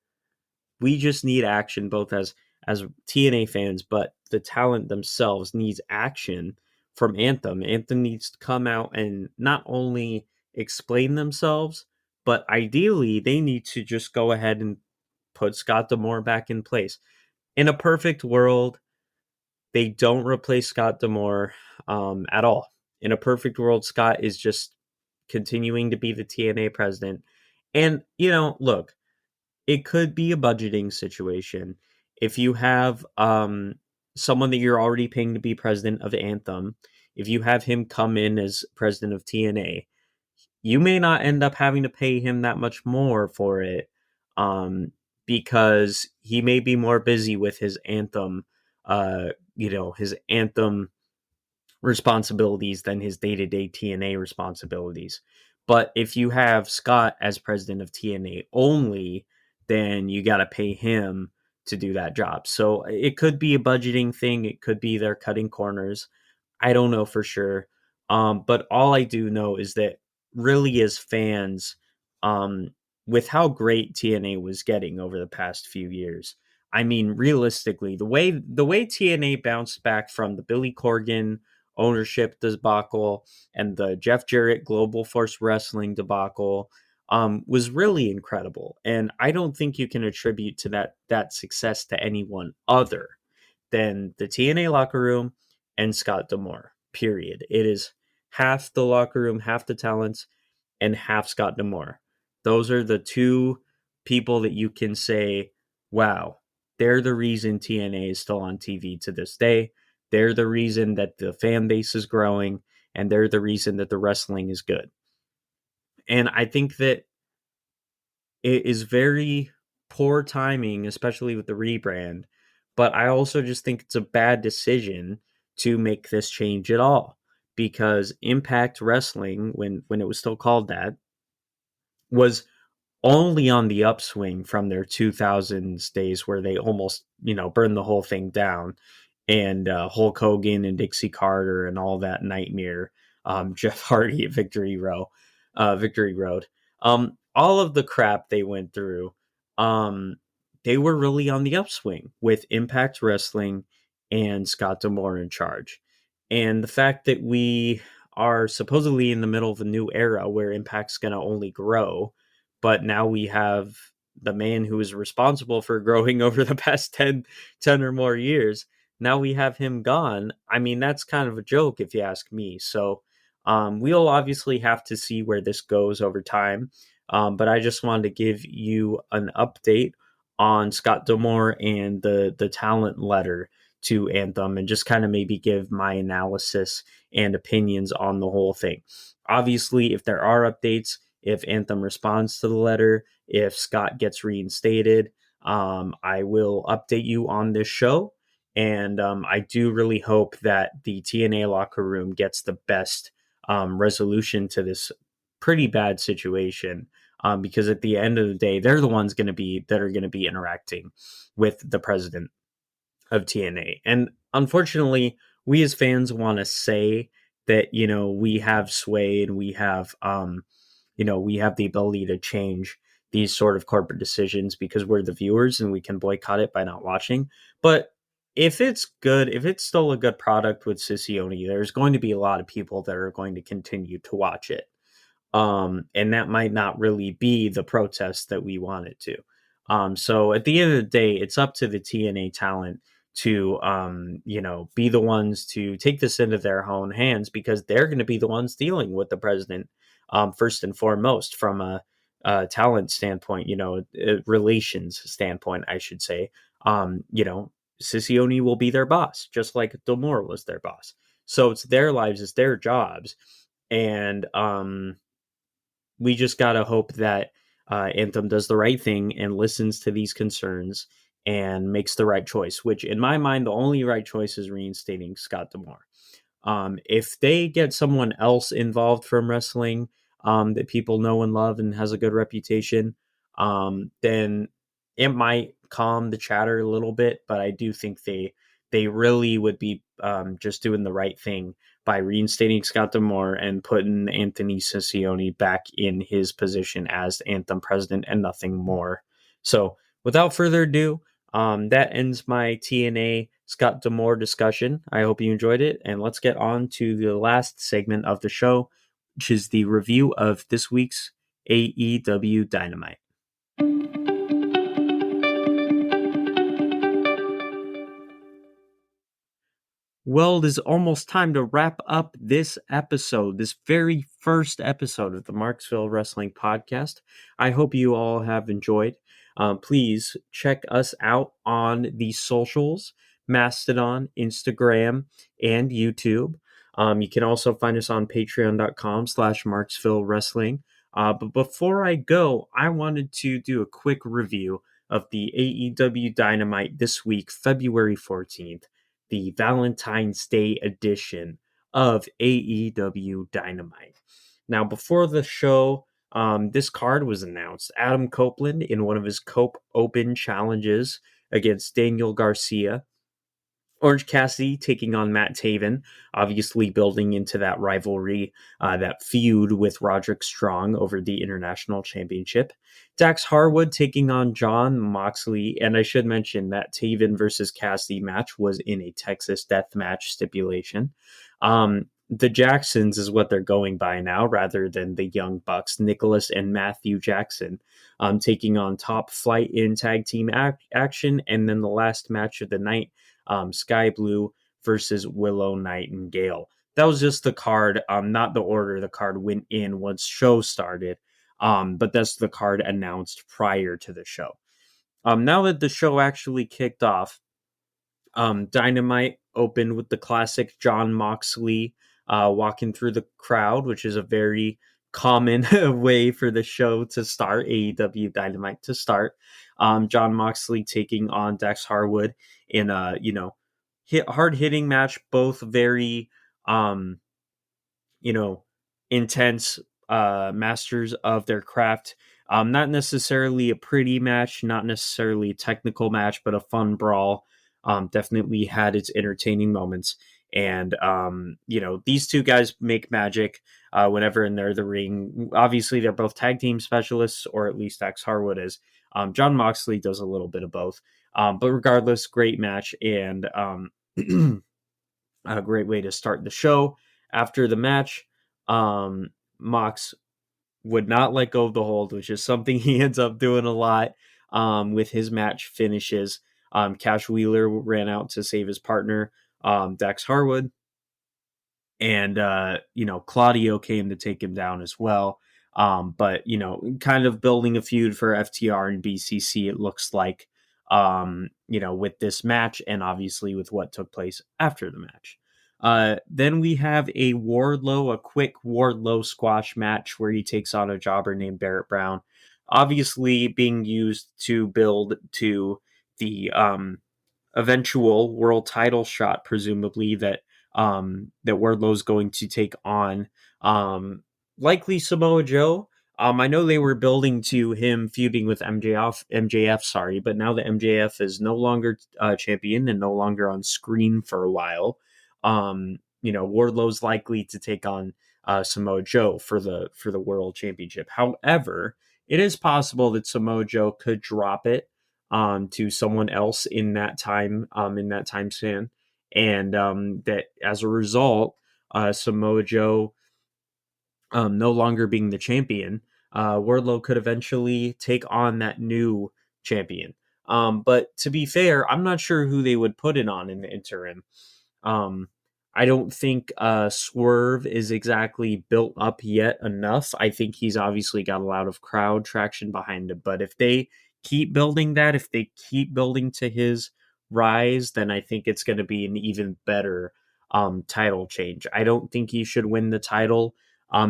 we just need action, both as TNA fans, but the talent themselves needs action from Anthem. Anthem needs to come out and not only explain themselves, but ideally they need to just go ahead and put Scott D'Amore back in place. In a perfect world, they don't replace Scott D'Amore at all. In a perfect world, Scott is just continuing to be the TNA president. And, look, it could be a budgeting situation. If you have someone that you're already paying to be president of Anthem, if you have him come in as president of TNA, you may not end up having to pay him that much more for it, um, because he may be more busy with his Anthem, his Anthem responsibilities than his day-to-day TNA responsibilities. But if you have Scott as president of TNA only, then you got to pay him to do that job. So it could be a budgeting thing. It could be they're cutting corners. I don't know for sure. But all I do know is that really as fans, um, with how great TNA was getting over the past few years, I mean, realistically, the way TNA bounced back from the Billy Corgan ownership debacle and the Jeff Jarrett Global Force Wrestling debacle was really incredible. And I don't think you can attribute to that success to anyone other than the TNA locker room and Scott D'Amore. Period. It is half the locker room, half the talents, and half Scott D'Amore. Those are the two people that you can say, wow, they're the reason TNA is still on TV to this day. They're the reason that the fan base is growing, and they're the reason that the wrestling is good. And I think that it is very poor timing, especially with the rebrand. But I also just think it's a bad decision to make this change at all, because Impact Wrestling, when it was still called that, was only on the upswing from their 2000s days where they almost, burned the whole thing down. And Hulk Hogan and Dixie Carter and all that nightmare, Jeff Hardy at Victory Road, all of the crap they went through, they were really on the upswing with Impact Wrestling and Scott D'Amore in charge. And the fact that we are supposedly in the middle of a new era where Impact's going to only grow, but now we have the man who is responsible for growing over the past 10 or more years. Now we have him gone. I mean, that's kind of a joke if you ask me. So we'll obviously have to see where this goes over time. But I just wanted to give you an update on Scott D'Amore and the talent letter to Anthem, and just kind of maybe give my analysis and opinions on the whole thing. Obviously, if there are updates, if Anthem responds to the letter, if Scott gets reinstated, I will update you on this show. And I do really hope that the TNA locker room gets the best resolution to this pretty bad situation, because at the end of the day, they're the ones that are going to be interacting with the president of TNA. And unfortunately, we as fans want to say that, we have sway and we have the ability to change these sort of corporate decisions because we're the viewers and we can boycott it by not watching. But if it's good, if it's still a good product with Sicione, there's going to be a lot of people that are going to continue to watch it. And that might not really be the protest that we want it to. So at the end of the day, it's up to the TNA talent to, be the ones to take this into their own hands, because they're going to be the ones dealing with the president, first and foremost, from a talent standpoint, a relations standpoint, I should say. Sicione will be their boss, just like D'Amore was their boss. So it's their lives, it's their jobs. And we just got to hope that Anthem does the right thing and listens to these concerns and makes the right choice, which in my mind, the only right choice is reinstating Scott D'Amore. If they get someone else involved from wrestling that people know and love and has a good reputation, then it might calm the chatter a little bit. But I do think they really would be just doing the right thing by reinstating Scott D'Amore and putting Anthony Sicione back in his position as Anthem president and nothing more. So without further ado, that ends my TNA Scott D'Amore discussion. I hope you enjoyed it, and let's get on to the last segment of the show, which is the review of this week's AEW Dynamite. Well, it is almost time to wrap up this episode, this very first episode of the Marksville Wrestling Podcast. I hope you all have enjoyed. please check us out on the socials, Mastodon, Instagram, and YouTube. You can also find us on patreon.com/Marksville Wrestling. But before I go, I wanted to do a quick review of the AEW Dynamite this week, February 14th, the Valentine's Day edition of AEW Dynamite. Now, before the show, this card was announced. Adam Copeland, in one of his Cope Open challenges against Daniel Garcia, Orange Cassidy taking on Matt Taven, obviously building into that rivalry, that feud with Roderick Strong over the International Championship. Dax Harwood taking on Jon Moxley, and I should mention that Taven versus Cassidy match was in a Texas death match stipulation. The Jacksons is what they're going by now, rather than the Young Bucks. Nicholas and Matthew Jackson taking on Top Flight in tag team action, and then the last match of the night, Sky Blue versus Willow Nightingale. That was just the card, not the order the card went in once show started, but that's the card announced prior to the show. Now that the show actually kicked off, Dynamite opened with the classic Jon Moxley walking through the crowd, which is a very common way for the show to start, AEW Dynamite to start. Jon Moxley taking on Dax Harwood in a, hard hitting match, both very, intense masters of their craft. Not necessarily a pretty match, not necessarily a technical match, but a fun brawl. Definitely had its entertaining moments. And, these two guys make magic whenever in the ring. Obviously, they're both tag team specialists, or at least Dax Harwood is. Jon Moxley does a little bit of both. But regardless, great match and a great way to start the show. After the match, Mox would not let go of the hold, which is something he ends up doing a lot with his match finishes. Cash Wheeler ran out to save his partner, Dax Harwood. And, Claudio came to take him down as well. But, kind of building a feud for FTR and BCC, it looks like, with this match and obviously with what took place after the match. Then we have a quick Wardlow squash match where he takes on a jobber named Barrett Brown, obviously being used to build to the eventual world title shot, presumably that Wardlow's going to take on likely Samoa Joe. I know they were building to him feuding with MJF, but now that MJF is no longer champion and no longer on screen for a while, Wardlow's likely to take on Samoa Joe for the world championship. However, it is possible that Samoa Joe could drop it to someone else in that time span, and that as a result, Samoa Joe no longer being the champion, Wardlow could eventually take on that new champion. But to be fair, I'm not sure who they would put it on in the interim. I don't think Swerve is exactly built up yet enough. I think he's obviously got a lot of crowd traction behind him. But if they keep building that, if they keep building to his rise, then I think it's going to be an even better title change. I don't think he should win the title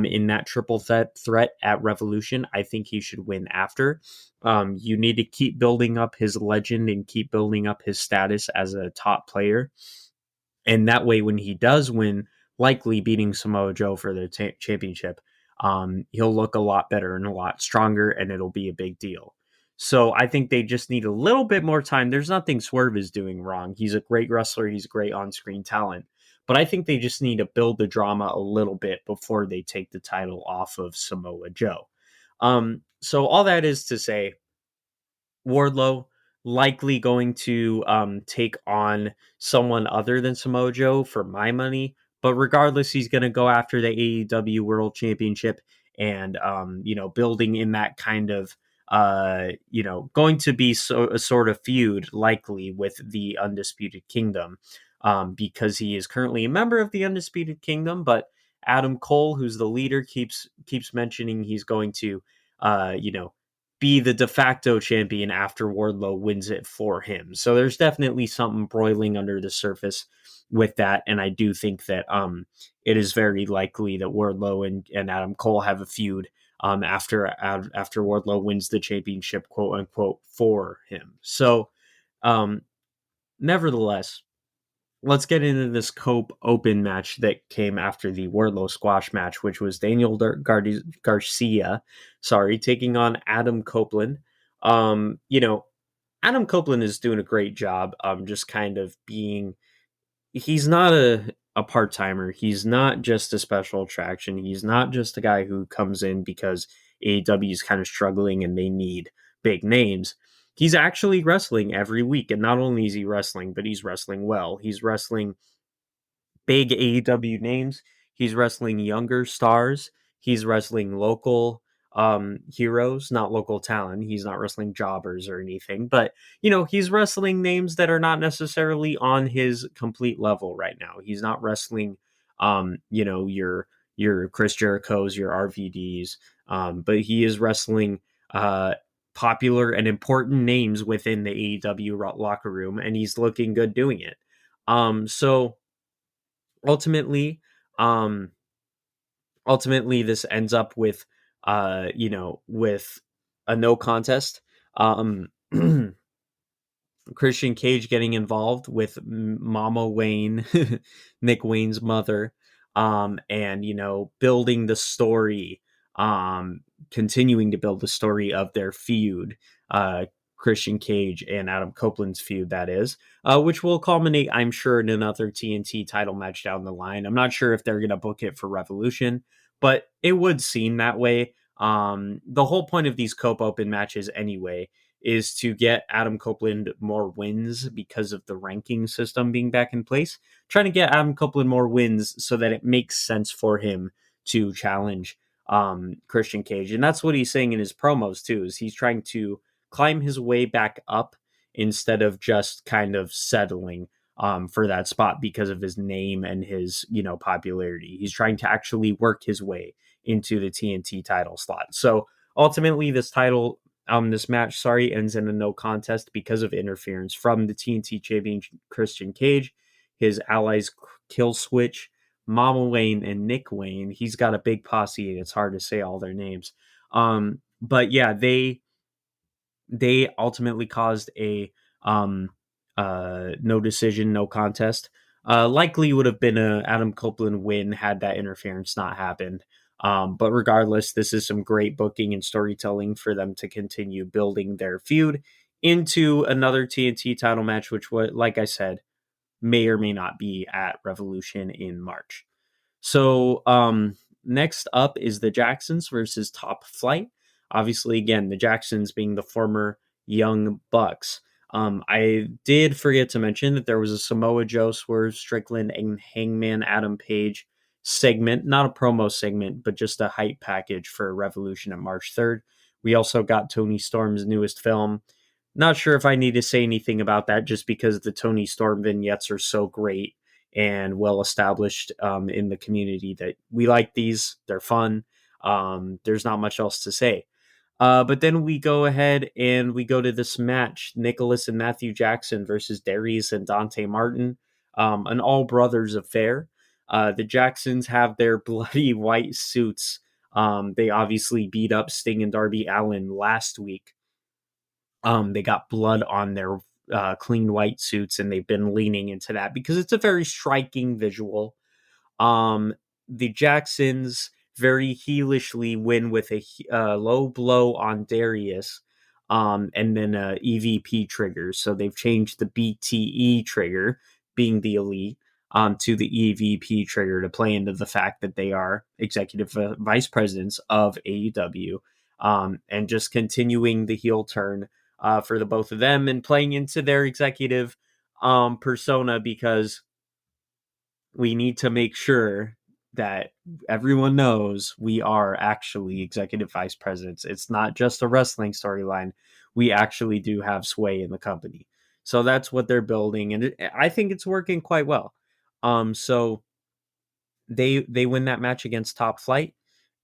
in that triple threat at Revolution. I think he should win after. You need to keep building up his legend and keep building up his status as a top player. And that way, when he does win, likely beating Samoa Joe for the championship, he'll look a lot better and a lot stronger, and it'll be a big deal. So I think they just need a little bit more time. There's nothing Swerve is doing wrong. He's a great wrestler. He's a great on-screen talent. But I think they just need to build the drama a little bit before they take the title off of Samoa Joe. So all that is to say, Wardlow likely going to take on someone other than Samoa Joe for my money. But regardless, he's going to go after the AEW World Championship and, building in that kind of, going to be a sort of feud likely with the Undisputed Kingdom because he is currently a member of the Undisputed Kingdom. But Adam Cole, who's the leader, keeps mentioning he's going to, be the de facto champion after Wardlow wins it for him. So there's definitely something broiling under the surface with that, and I do think that it is very likely that Wardlow and Adam Cole have a feud after Wardlow wins the championship, quote unquote, for him. So nevertheless, let's get into this Cope Open match that came after the Wardlow squash match, which was Daniel Garcia, taking on Adam Copeland. Adam Copeland is doing a great job, just kind of being. He's not a part timer. He's not just a special attraction. He's not just a guy who comes in because AEW is kind of struggling and they need big names. He's actually wrestling every week, and not only is he wrestling, but he's wrestling well. He's wrestling big AEW names. He's wrestling younger stars. He's wrestling local heroes, not local talent. He's not wrestling jobbers or anything, but he's wrestling names that are not necessarily on his complete level right now. He's not wrestling your Chris Jericho's, your RVDs, but he is wrestling popular and important names within the AEW locker room, and he's looking good doing it. So ultimately, um, this ends up with, with a no contest. Christian Cage getting involved with Mama Wayne, Nick Wayne's mother, and building the story, continuing to build the story of their feud, Christian Cage and Adam Copeland's feud, that is, which will culminate, I'm sure, in another TNT title match down the line. I'm not sure if they're going to book it for Revolution, but it would seem that way. The whole point of these Cope Open matches, anyway, is to get Adam Copeland more wins because of the ranking system being back in place. Trying to get Adam Copeland more wins so that it makes sense for him to challenge Christian Cage. And that's what he's saying in his promos too, is he's trying to climb his way back up instead of just kind of settling for that spot because of his name and his, popularity. He's trying to actually work his way into the TNT title slot. So ultimately this match, ends in a no contest because of interference from the TNT champion Christian Cage, his allies Kill Switch, Mama Wayne, and Nick Wayne. He's got a big posse, and it's hard to say all their names. But yeah, they ultimately caused a no decision, no contest. Likely would have been a Adam Copeland win had that interference not happened. But regardless, this is some great booking and storytelling for them to continue building their feud into another TNT title match, which, like I said, may or may not be at Revolution in March. So next up is the Jacksons versus Top Flight. Obviously, again, the Jacksons being the former Young Bucks. I did forget to mention that there was a Samoa Joe, Swerve Strickland, and Hangman Adam Page segment, not a promo segment, but just a hype package for Revolution on March 3rd. We also got Tony Storm's newest film. Not sure if I need to say anything about that, just because the Tony Storm vignettes are so great and well established in the community that we like these. They're fun. There's not much else to say. But then we go ahead and we go to this match, Nicholas and Matthew Jackson versus Darius and Dante Martin, an all brothers affair. The Jacksons have their bloody white suits. They obviously beat up Sting and Darby Allin last week. They got blood on their clean white suits, and they've been leaning into that because it's a very striking visual. The Jacksons very heelishly win with a low blow on Darius, and then a EVP trigger. So they've changed the BTE trigger, being the elite, to the EVP trigger to play into the fact that they are executive vice presidents of AEW, and just continuing the heel turn for the both of them and playing into their executive persona, because we need to make sure that everyone knows we are actually executive vice presidents. It's not just a wrestling storyline. We actually do have sway in the company. So that's what they're building, and I think it's working quite well. So they win that match against Top Flight,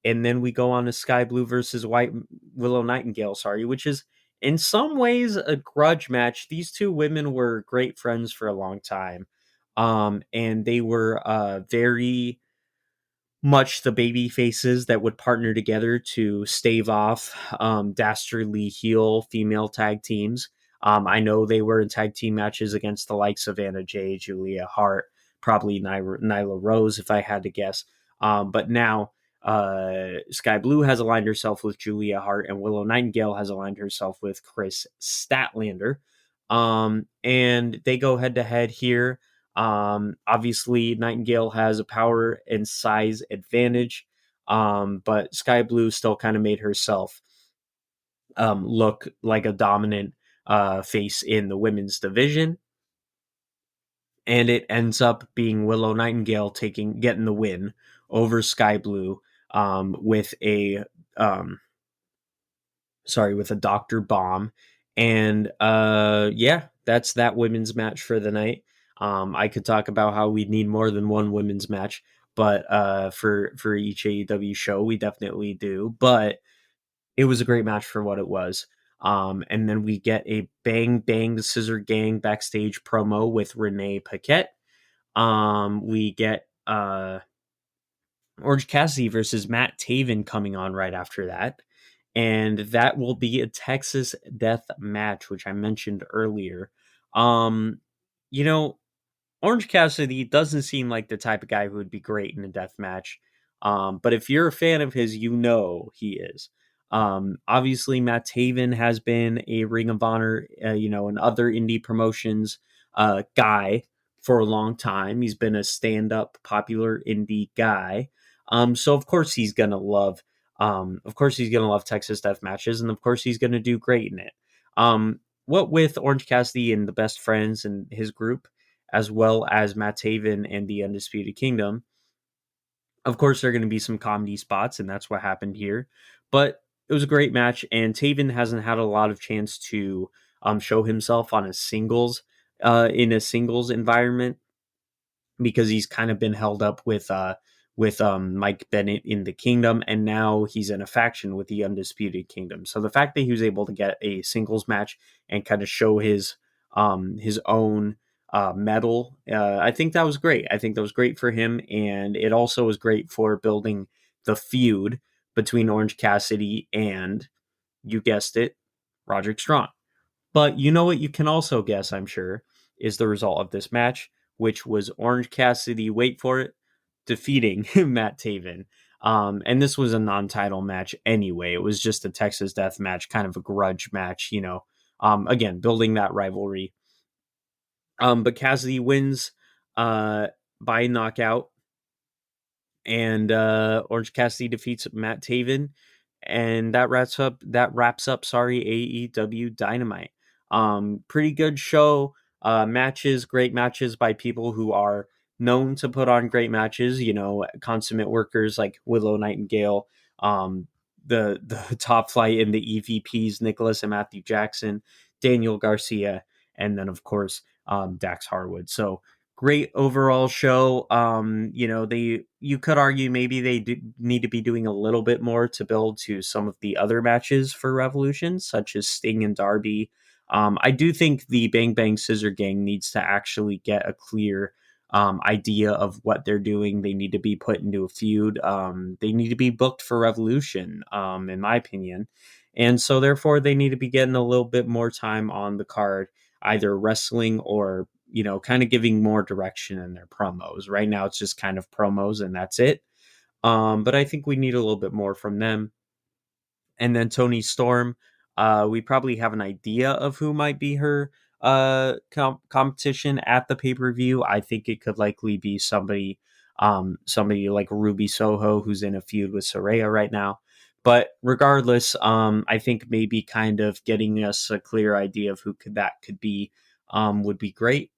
And then we go on to Sky Blue versus White Willow Nightingale, which is in some ways a grudge match. These two women were great friends for a long time. And they were very much the baby faces that would partner together to stave off dastardly heel female tag teams. I know they were in tag team matches against the likes of Anna Jay, Julia Hart, probably Nyla Rose, if I had to guess. But now Sky Blue has aligned herself with Julia Hart, and Willow Nightingale has aligned herself with Chris Statlander. And they go head to head here. Obviously, Nightingale has a power and size advantage, but Sky Blue still kind of made herself look like a dominant face in the women's division. And it ends up being Willow Nightingale getting the win over Sky Blue with a Dr. Bomb. And yeah, that's that women's match for the night. I could talk about how we need more than one women's match, but for each AEW show, we definitely do. But it was a great match for what it was. And then we get a Bang Bang the Scissor Gang backstage promo with Renee Paquette. We get Orange Cassidy versus Matt Taven coming on right after that. And that will be a Texas Death Match, which I mentioned earlier. You know, Orange Cassidy doesn't seem like the type of guy who would be great in a death match. But if you're a fan of his, you know he is. Obviously, Matt Taven has been a Ring of Honor, and other indie promotions guy for a long time. He's been a stand-up, popular indie guy. So of course he's gonna love. Of course he's gonna love Texas Death Matches, and of course he's gonna do great in it. What with Orange Cassidy and the Best Friends and his group, as well as Matt Taven and the Undisputed Kingdom. Of course, there are going to be some comedy spots, and that's what happened here. But it was a great match, and Taven hasn't had a lot of chance to show himself on a singles in a singles environment because he's kind of been held up with Mike Bennett in the Kingdom, and now he's in a faction with the Undisputed Kingdom. So the fact that he was able to get a singles match and kind of show his own medal, I think that was great. I think that was great for him, and it also was great for building the feud between Orange Cassidy and, you guessed it, Roderick Strong. But you know what you can also guess, I'm sure, is the result of this match, which was Orange Cassidy, wait for it, defeating Matt Taven. And this was a non-title match anyway. It was just a Texas Death Match, kind of a grudge match, again, building that rivalry. But Cassidy wins by knockout, and Orange Cassidy defeats Matt Taven, and that wraps up AEW Dynamite. Pretty good show. Matches, great matches by people who are known to put on great matches, consummate workers like Willow Nightingale, the top flight in the EVPs, Nicholas and Matthew Jackson, Daniel Garcia, and then of course Dax Harwood. So great overall show. You could argue maybe they need to be doing a little bit more to build to some of the other matches for Revolution, such as Sting and Darby. I do think the Bang Bang Scissor Gang needs to actually get a clear idea of what they're doing. They need to be put into a feud. They need to be booked for Revolution, in my opinion. And so therefore they need to be getting a little bit more time on the card, either wrestling or, kind of giving more direction in their promos. Right now it's just kind of promos and that's it. But I think we need a little bit more from them. And then Toni Storm, we probably have an idea of who might be her competition at the pay-per-view. I think it could likely be somebody like Ruby Soho, who's in a feud with Saraya right now. But regardless, I think maybe kind of getting us a clear idea of who that could be would be great.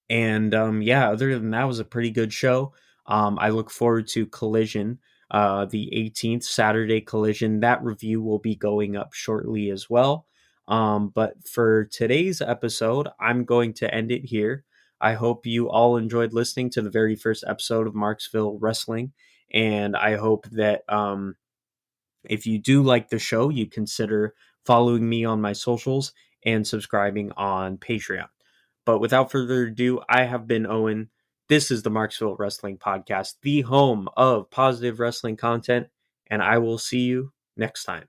And other than that, it was a pretty good show. I look forward to Collision, the 18th, Saturday Collision. That review will be going up shortly as well. But for today's episode, I'm going to end it here. I hope you all enjoyed listening to the very first episode of Marksville Wrestling. And I hope that if you do like the show, you consider following me on my socials and subscribing on Patreon. But without further ado, I have been Owen. This is the Marksville Wrestling Podcast, the home of positive wrestling content, and I will see you next time.